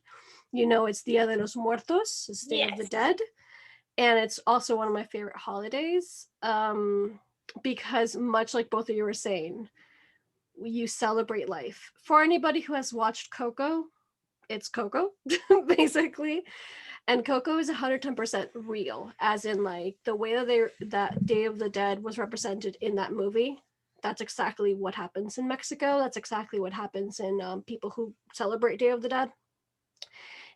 you know it's Dia de los Muertos, it's Day of the Dead. And it's also one of my favorite holidays because much like both of you were saying, you celebrate life. For anybody who has watched Coco, it's Coco, basically. And Coco is 110% real, as in like the way that Day of the Dead was represented in that movie. That's exactly what happens in Mexico. That's exactly what happens in people who celebrate Day of the Dead.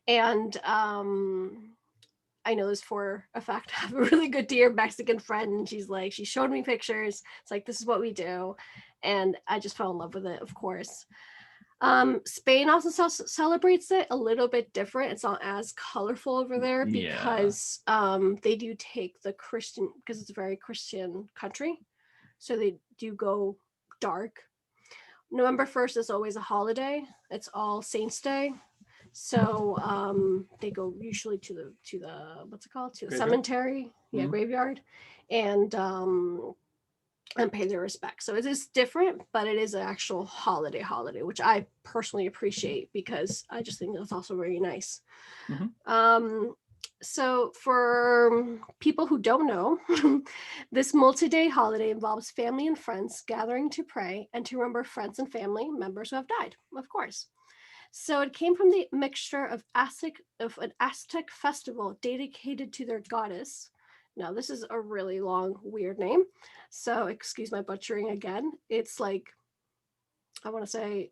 And I know this for a fact. I have a really good dear Mexican friend, and she showed me pictures. It's like, this is what we do. And I just fell in love with it, of course. Spain also celebrates it a little bit different. It's not as colorful over there because they do take the Christian, because it's a very Christian country. So they do go dark. November 1st is always a holiday. It's All Saints Day. So they go usually to the what's it called? To the cemetery, graveyard, and pay their respects. So it is different, but it is an actual holiday, which I personally appreciate because I just think that's also very nice. So for people who don't know, this multi-day holiday involves family and friends gathering to pray and to remember friends and family members who have died, of course. So it came from the mixture of an Aztec festival dedicated to their goddess. Now, this is a really long, weird name, so excuse my butchering again. It's like, I want to say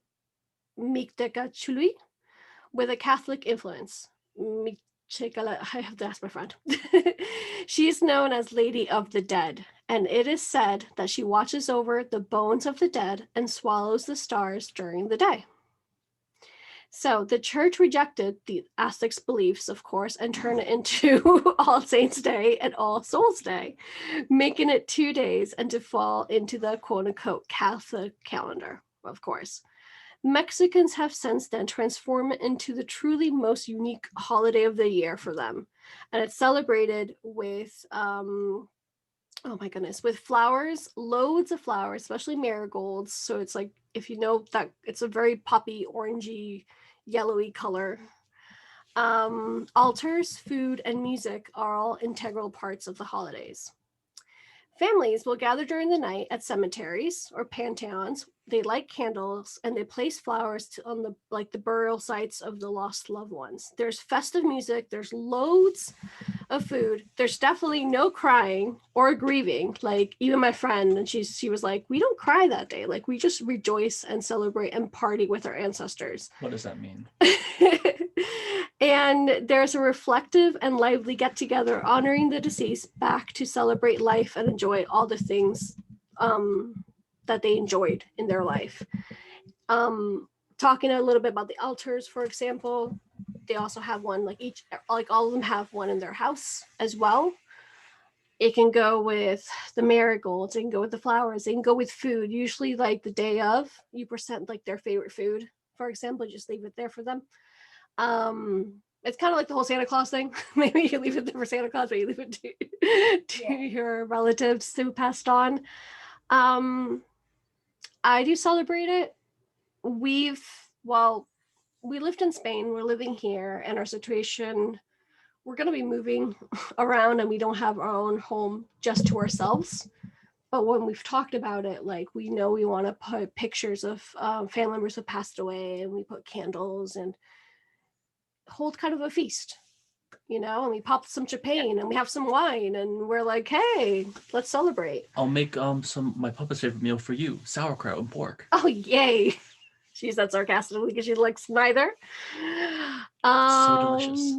Mictecachului with a Catholic influence. I have to ask my friend. She is known as Lady of the Dead, and it is said that she watches over the bones of the dead and swallows the stars during the day. So the church rejected the Aztecs' beliefs, of course, and turned it into All Saints Day and All Souls Day, making it 2 days and to fall into the quote-unquote Catholic calendar, of course. Mexicans have since then transformed it into the truly most unique holiday of the year for them. And it's celebrated with, oh my goodness, with flowers, loads of flowers, especially marigolds. So it's like, if you know that it's a very poppy, orangey, yellowy color. Altars, food, and music are all integral parts of the holidays. Families will gather during the night at cemeteries or pantheons. They light candles and they place flowers on the burial sites of the lost loved ones. There's festive music. There's loads of food. There's definitely no crying or grieving. Like even my friend, and she was like, we don't cry that day. Like we just rejoice and celebrate and party with our ancestors. What does that mean? And there's a reflective and lively get together honoring the deceased back to celebrate life and enjoy all the things that they enjoyed in their life. Talking a little bit about the altars, for example, they also have one, like all of them have one in their house as well. It can go with the marigolds, it can go with the flowers, it can go with food. Usually like the day of, you present like their favorite food, for example, just leave it there for them. It's kind of like the whole Santa Claus thing. Maybe you leave it there for Santa Claus, but you leave it to your relatives who passed on. I do celebrate it. We lived in Spain, we're living here, and our situation, we're going to be moving around and we don't have our own home just to ourselves. But when we've talked about it, like, we know we want to put pictures of family members who passed away, and we put candles and hold kind of a feast, and we pop some champagne and we have some wine and we're like, hey, let's celebrate. I'll make my puppet's favorite meal for you: sauerkraut and pork. Oh, yay. She said sarcastically because she likes neither. So delicious.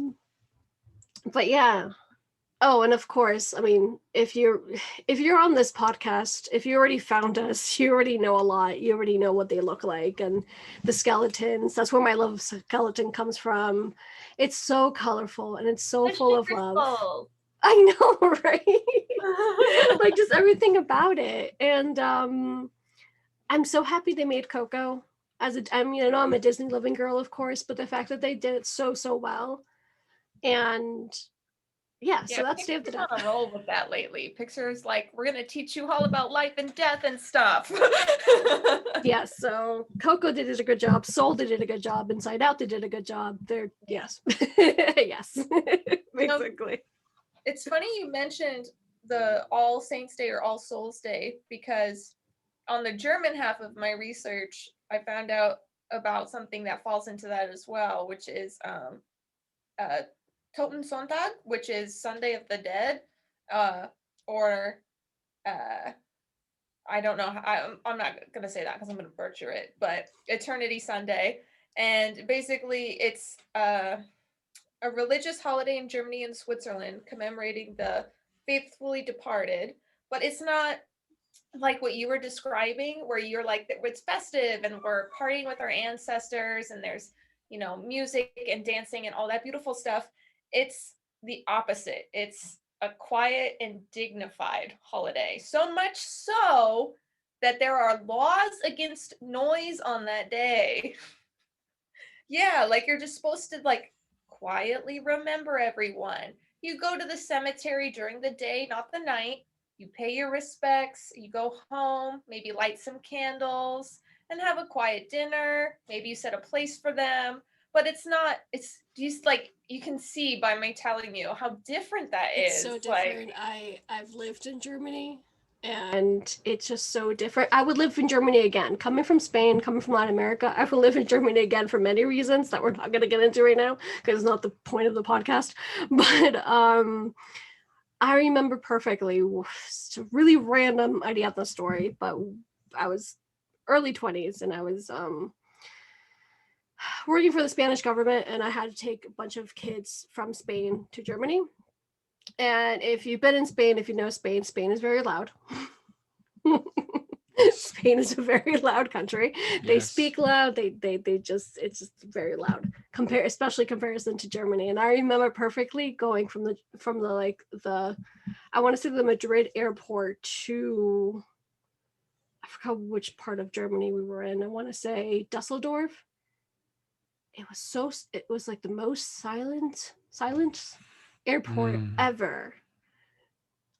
But yeah. Oh, and of course, I mean, if you're on this podcast, if you already found us, you already know a lot. You already know what they look like, and the skeletons. That's where my love of skeleton comes from. It's so colorful and it's so full of love. I know, right? Like, just everything about it. And I'm so happy they made Coco. I know I'm a Disney living girl, of course, but the fact that they did it so well, and yeah, so that's Day of the Dead. On a roll with that lately. Pixar's like, we're gonna teach you all about life and death and stuff. Yeah, so Coco did a good job. Soul did a good job. Inside Out did a good job. Yes, yes, basically. It's funny you mentioned the All Saints Day or All Souls Day, because on the German half of my research, I found out about something that falls into that as well, which is Totensonntag, which is Sunday of the Dead, or I don't know. I'm not going to say that because I'm going to butcher it, but Eternity Sunday. And basically, it's a religious holiday in Germany and Switzerland commemorating the faithfully departed, but it's not like what you were describing, where you're like, it's festive and we're partying with our ancestors and there's, music and dancing and all that beautiful stuff. It's the opposite. It's a quiet and dignified holiday. So much so that there are laws against noise on that day. Yeah, like, you're just supposed to, like, quietly remember everyone. You go to the cemetery during the day, not the night. You pay your respects. You go home, maybe light some candles and have a quiet dinner. Maybe you set a place for them. But it's just like, you can see by me telling you how different that is. It's so different. Like, I've lived in Germany, and it's just so different. I would live in Germany again. Coming from Spain, coming from Latin America, I would live in Germany again for many reasons that we're not going to get into right now because it's not the point of the podcast. But I remember perfectly. It's a really random Ariadna story, but I was early 20s and I was working for the Spanish government, and I had to take a bunch of kids from Spain to Germany. And if you've been in Spain, if you know Spain, Spain is very loud. Spain is a very loud country. Yes. They speak loud. They just, it's just very loud. Especially comparison to Germany. And I remember perfectly going from the I want to say the Madrid airport to, I forgot which part of Germany we were in. I want to say Dusseldorf. It was like the most silent airport ever.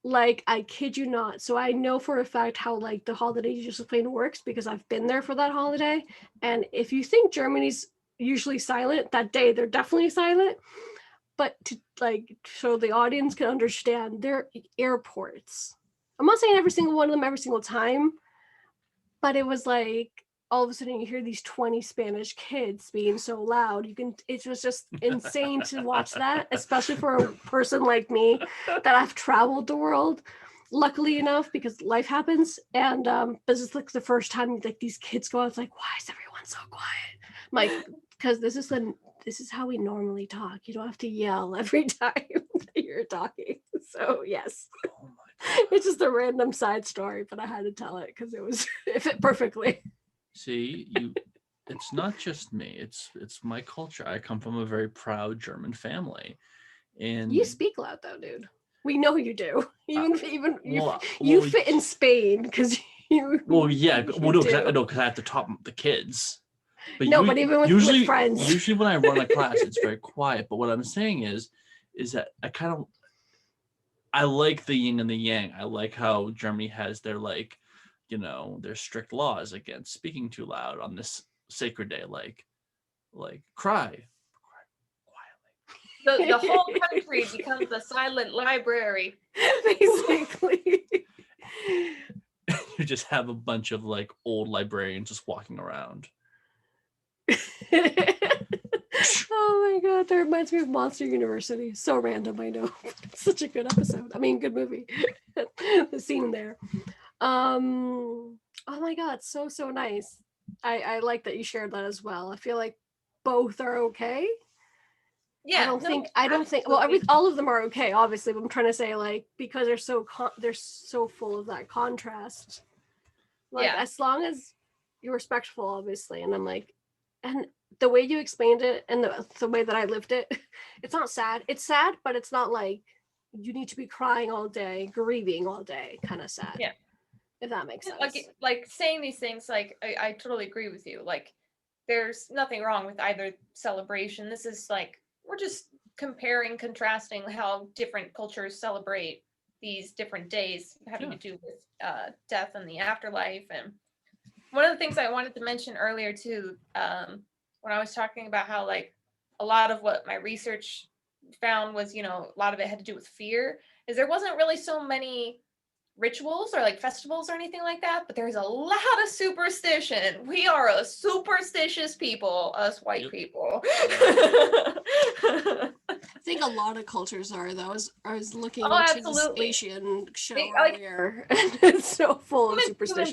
Like, I kid you not. So I know for a fact how, like, the holiday discipline works because I've been there for that holiday. And if you think Germany's usually silent, that day they're definitely silent. But to, like, so the audience can understand, their airports. I'm not saying every single one of them every single time, but it was like, all of a sudden you hear these 20 Spanish kids being so loud. It was just insane to watch that, especially for a person like me that I've traveled the world, luckily enough, because life happens. And this is like the first time like these kids go out. It's like, why is everyone so quiet? I'm like, because this is how we normally talk. You don't have to yell every time that you're talking. So yes. Oh my God. It's just a random side story, but I had to tell it because it fit perfectly. See, it's not just me. It's my culture. I come from a very proud German family. And you speak loud though, dude. We know you do. You fit in Spain because you. Well, yeah. Because I have to talk the kids. But but even with friends. Usually when I run a class, it's very quiet. But what I'm saying is that I like the yin and the yang. I like how Germany has their, like, there's strict laws against speaking too loud on this sacred day, like cry quietly. The whole country becomes a silent library. Basically. You just have a bunch of like old librarians just walking around. Oh my god, that reminds me of Monster University. So random, I know. Such a good episode. I mean, good movie. The scene there. Oh my god, so nice. I like that you shared that as well. I feel like both are okay. Yeah, I don't think well, all of them are okay, obviously, but I'm trying to say, like, because they're so full of that contrast. Like, as long as you're respectful, obviously, and I'm like, and the way you explained it and the way that I lived it, it's not sad. It's sad, but it's not like you need to be crying all day, grieving all day, kind of sad. Yeah. If that makes sense. Like saying these things, like I totally agree with you. Like, there's nothing wrong with either celebration. This is like, we're just comparing, contrasting how different cultures celebrate these different days having to do with death and the afterlife. And one of the things I wanted to mention earlier too, when I was talking about how like a lot of what my research found was, a lot of it had to do with fear, is there wasn't really so many rituals or like festivals or anything like that, but there's a lot of superstition. We are a superstitious people, us white people. I think a lot of cultures are, though. I was looking into absolutely. this Asian show earlier, and it's so full of superstitions.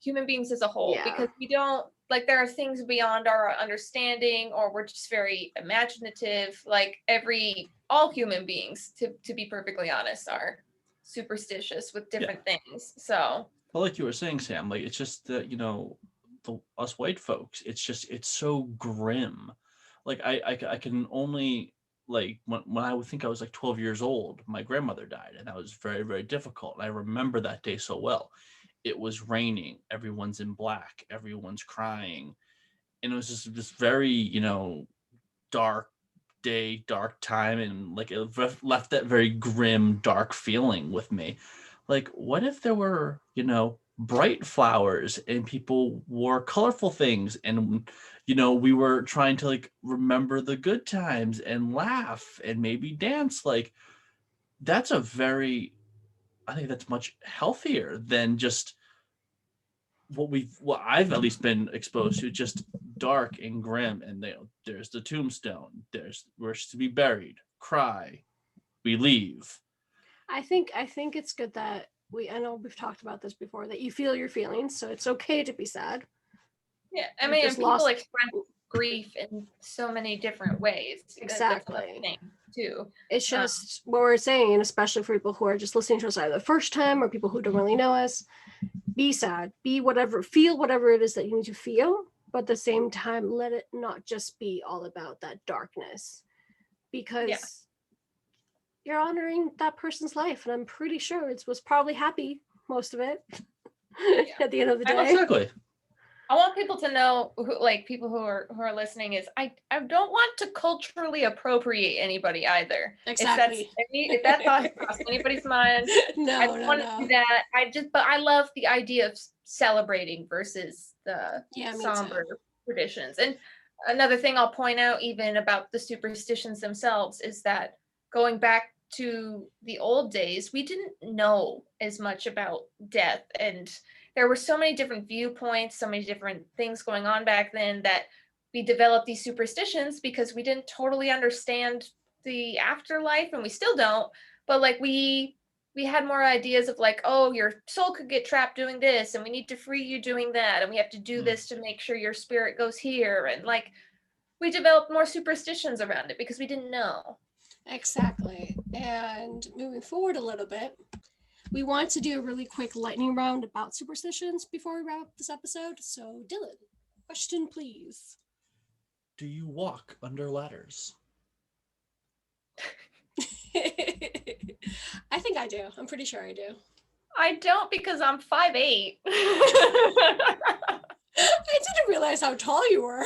Human beings as a whole, because we don't, like, there are things beyond our understanding, or we're just very imaginative. Like, all human beings, to be perfectly honest, are superstitious with different things. So, well, like you were saying, Sam, like, it's just that, us white folks, it's so grim. Like, I can only, like, when I would think I was like 12 years old, my grandmother died, and that was very, very difficult. And I remember that day so well. It was raining, everyone's in black, everyone's crying, and it was just this very, dark day, dark time, and like it left that very grim, dark feeling with me. Like, what if there were, bright flowers and people wore colorful things, and we were trying to like remember the good times and laugh and maybe dance? Like, I think that's much healthier than just what I've at least been exposed to, just dark and grim. And there's the tombstone, there's we're to be buried, cry, we leave. I think it's good that I know we've talked about this before, that you feel your feelings, so it's okay to be sad. Yeah, I mean, and people express grief in so many different ways. Exactly. Thing too. It's just what we're saying, especially for people who are just listening to us either the first time or people who don't really know us. Be sad, feel whatever it is that you need to feel, but at the same time, let it not just be all about that darkness, because you're honoring that person's life, and I'm pretty sure it was probably happy, most of it. At the end of the day. Exactly. I want people to know, people who are listening, is I don't want to culturally appropriate anybody either. Exactly. If that thought crossed anybody's mind, I don't want to do that. But I love the idea of celebrating versus the somber traditions. And another thing I'll point out, even about the superstitions themselves, is that going back to the old days, we didn't know as much about death, and there were so many different viewpoints, so many different things going on back then, that we developed these superstitions because we didn't totally understand the afterlife, and we still don't. But like we had more ideas of like, oh, your soul could get trapped doing this, and we need to free you doing that, and we have to do this to make sure your spirit goes here. And like, we developed more superstitions around it because we didn't know. Exactly. And moving forward a little bit, we want to do a really quick lightning round about superstitions before we wrap up this episode. So, Dylan, question please. Do you walk under ladders? I think I do. I'm pretty sure I do. I don't, because I'm 5'8". I didn't realize how tall you were.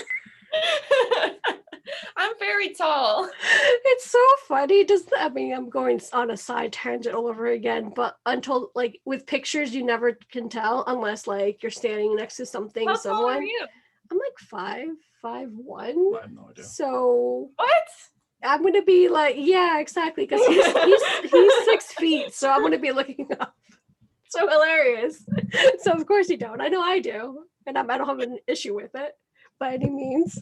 I'm very tall. It's so funny. I mean, I'm going on a side tangent all over again, but until like with pictures, you never can tell unless like you're standing next to something, How tall are someone. you? I'm like 5'1". I have no idea. So What? I'm gonna be like, yeah, exactly, because he's 6 feet, so I'm gonna be looking up. So hilarious. So of course you don't. I know I do, and I don't have an issue with it by any means.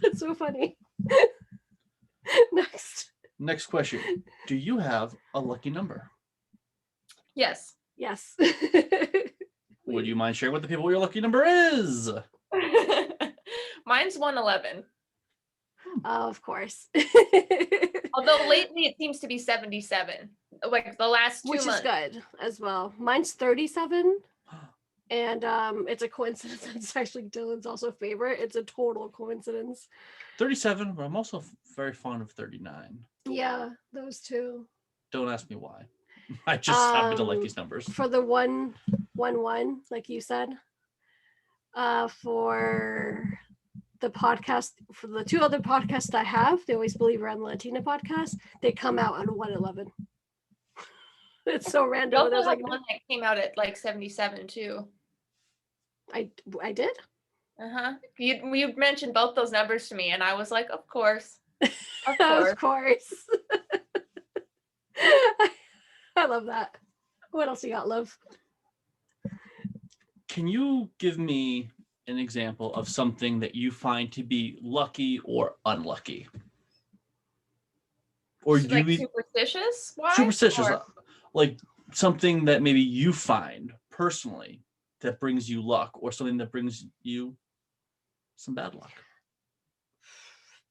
It's so funny. Next question. Do you have a lucky number? Yes. Yes. Would you mind sharing with the people what your lucky number is? Mine's 111. Oh, of course. Although lately it seems to be 77. Like the last 2 months. Which is good as well. Mine's 37. And it's a coincidence. It's actually Dylan's also favorite. It's a total coincidence. 37, but I'm also very fond of 39. Yeah, those two. Don't ask me why. I just happen to like these numbers. For the 111, like you said, for the podcast, for the 2 other podcasts I have, They Always Believe Around the Latina podcast, they come out on 111. It's so random. You also There's have like one that came out at like 77 too. I did. You mentioned both those numbers to me, and I was like, of course, of Of course. course. I love that. What else you got, love? Can you give me an example of something that you find to be lucky or unlucky? Or So, like superstitious? Why? Superstitious, Or... like something that maybe you find personally that brings you luck, or something that brings you some bad luck.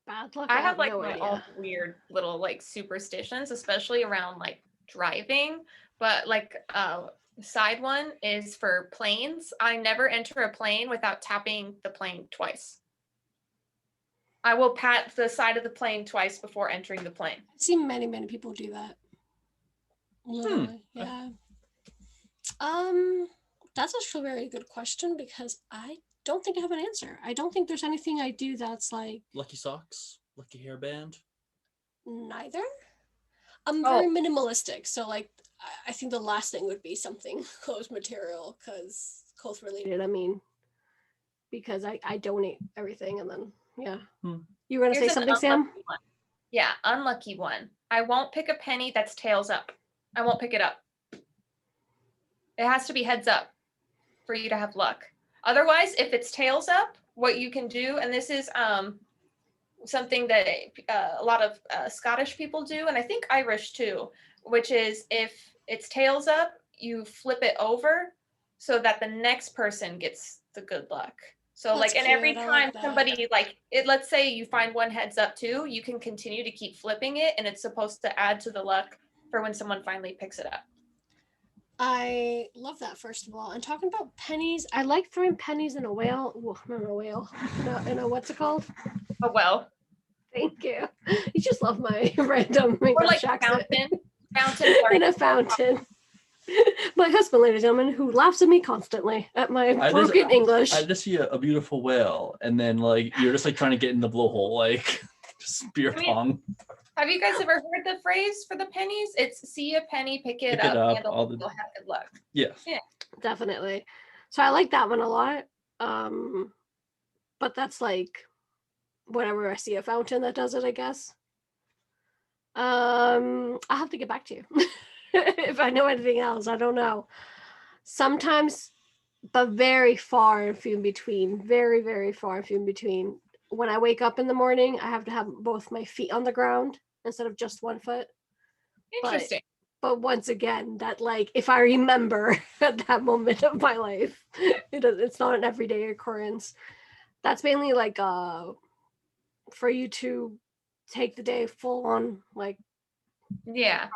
Bad luck. I have like no my idea. own weird little like superstitions, especially around like driving. But like side one is for planes. I never enter a plane without tapping the plane twice. I will pat the side of the plane twice before entering the plane. I've seen many people do that. Literally, yeah. That's actually a very good question because I don't think I have an answer. I don't think there's anything I do that's like lucky socks, lucky hairband. Neither. I'm very minimalistic, so like I think the last thing would be something clothes material, because clothes related. I mean, because I donate everything, and then yeah. You were gonna say something, Sam? One. Yeah, unlucky one. I won't pick a penny that's tails up. I won't pick it up. It has to be heads up for you to have luck. Otherwise, if it's tails up, what you can do, and this is something that a lot of Scottish people do, and I think Irish too, which is if it's tails up, you flip it over so that the next person gets the good luck. So That's like, and cute. every time somebody like it, let's say you find one heads up too, you can continue to keep flipping it, and it's supposed to add to the luck for when someone finally picks it up. I love that, first of all. And talking about pennies, I like throwing pennies in a whale. Well, not a whale. In a what's it called? A well. Thank you. You just love my random or like fountain in a fountain. My husband, ladies and gentlemen, who laughs at me constantly at my broken English. I just see a beautiful whale, and then like you're just like trying to get in the blowhole, like just beer pong. Have you guys ever heard the phrase for the pennies? It's see a penny, pick it up, and you'll have good luck. Yes. Yeah. Definitely. So I like that one a lot. But that's like whenever I see a fountain that does it, I guess. I'll have to get back to you. If I know anything else, I don't know. Sometimes, but very far and few in between. Very, very far and few in between. When I wake up in the morning, I have to have both my feet on the ground instead of just one foot. Interesting. But once again, that like if I remember at that moment of my life, it's not an everyday occurrence. That's mainly like for you to take the day full on, like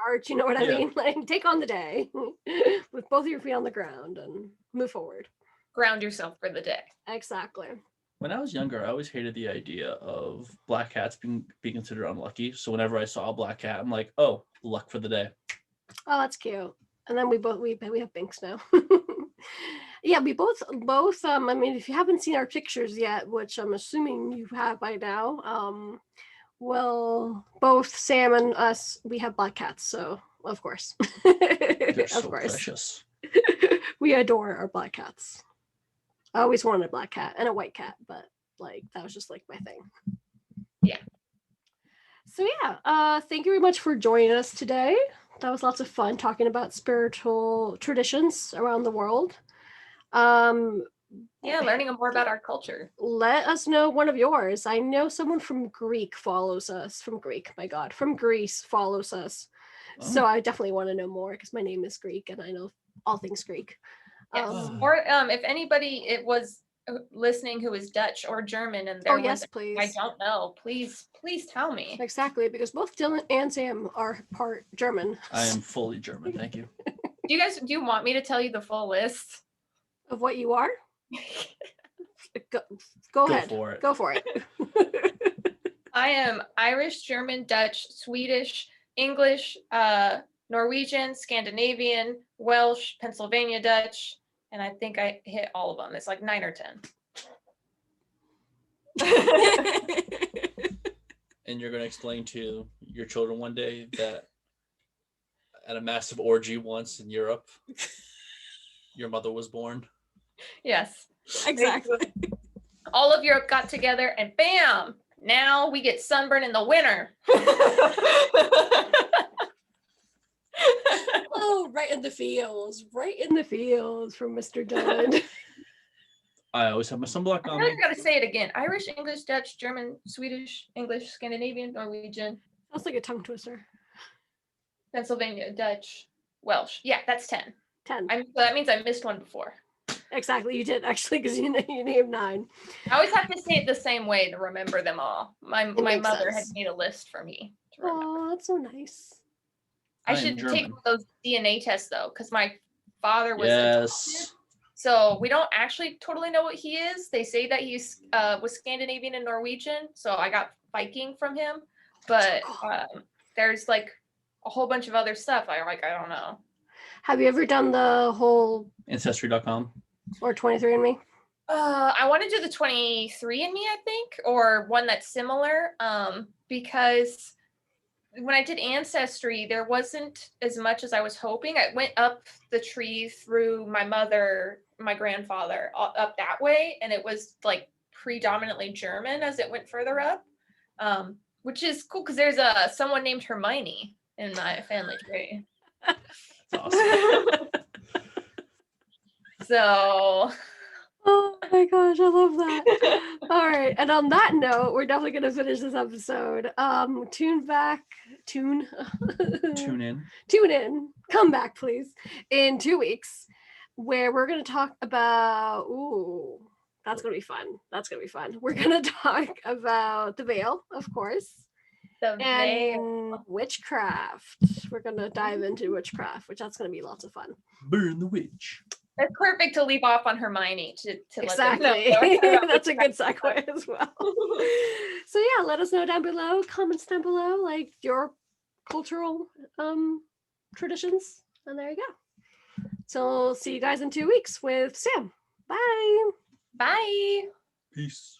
arch, you know what I mean? Like take on the day with both of your feet on the ground and move forward. Ground yourself for the day. Exactly. When I was younger, I always hated the idea of black cats being considered unlucky. So whenever I saw a black cat, I'm like, oh, luck for the day. Oh, that's cute. And then we have Binks now. Yeah, we both I mean, if you haven't seen our pictures yet, which I'm assuming you have by now, well, both Sam and us, we have black cats, so of course. They're Of so course. precious. We adore our black cats. I always wanted a black cat and a white cat, but like that was just like my thing. Yeah. So yeah, thank you very much for joining us today. That was lots of fun talking about spiritual traditions around the world. Yeah, learning more about our culture. Let us know one of yours. I know someone from Greek follows us. From Greek, my God, from Greece follows us. So I definitely want to know more because my name is Greek and I know all things Greek. Yes. Or if anybody it was listening who is Dutch or German and there was please. I don't know, please tell me. Exactly, because both Dylan and Sam are part German. I am fully German. Thank you. Do you want me to tell you the full list of what you are? Go ahead. For it. Go for it. I am Irish, German, Dutch, Swedish, English, Norwegian, Scandinavian, Welsh, Pennsylvania Dutch, and I think I hit all of them. It's like 9 or 10. And you're going to explain to your children one day that at a massive orgy once in Europe, your mother was born. Yes. Exactly. All of Europe got together and bam, now we get sunburn in the winter. Oh, right in the fields from Mr. Dylan. I always have my sunblock on. I gotta say it again. Irish, English, Dutch, German, Swedish, English, Scandinavian, Norwegian. Sounds like a tongue twister. Pennsylvania, Dutch, Welsh. Yeah, that's 10. 10. That means I missed one before. Exactly, you did actually, because you named 9. I always have to say it the same way to remember them all. My mother had made a list for me. Oh, that's so nice. I should take those DNA tests though, because my father was adopted. So we don't actually totally know what he is. They say that he's was Scandinavian and Norwegian, so I got Viking from him. But there's like a whole bunch of other stuff. I don't know. Have you ever done the whole Ancestry.com or 23andMe? I want to do the 23andMe, I think, or one that's similar. Because when I did Ancestry, there wasn't as much as I was hoping. I went up the tree through my mother, my grandfather, up that way, and it was like predominantly German as it went further up, which is cool because there's someone named Hermione in my family tree. That's awesome. So. Oh my gosh, I love that. All right, and on that note, we're definitely going to finish this episode. Tune in, come back please, in 2 weeks, where we're going to talk about, that's going to be fun. We're going to talk about the veil, of course, and witchcraft. We're going to dive into witchcraft, which that's going to be lots of fun. Burn the witch. That's perfect to leave off on Hermione to exactly. Let them know. That's a good segue as well. So yeah, let us know down below, comments down below, like your cultural traditions, and there you go. So see you guys in 2 weeks with Sam. Bye. Bye. Peace.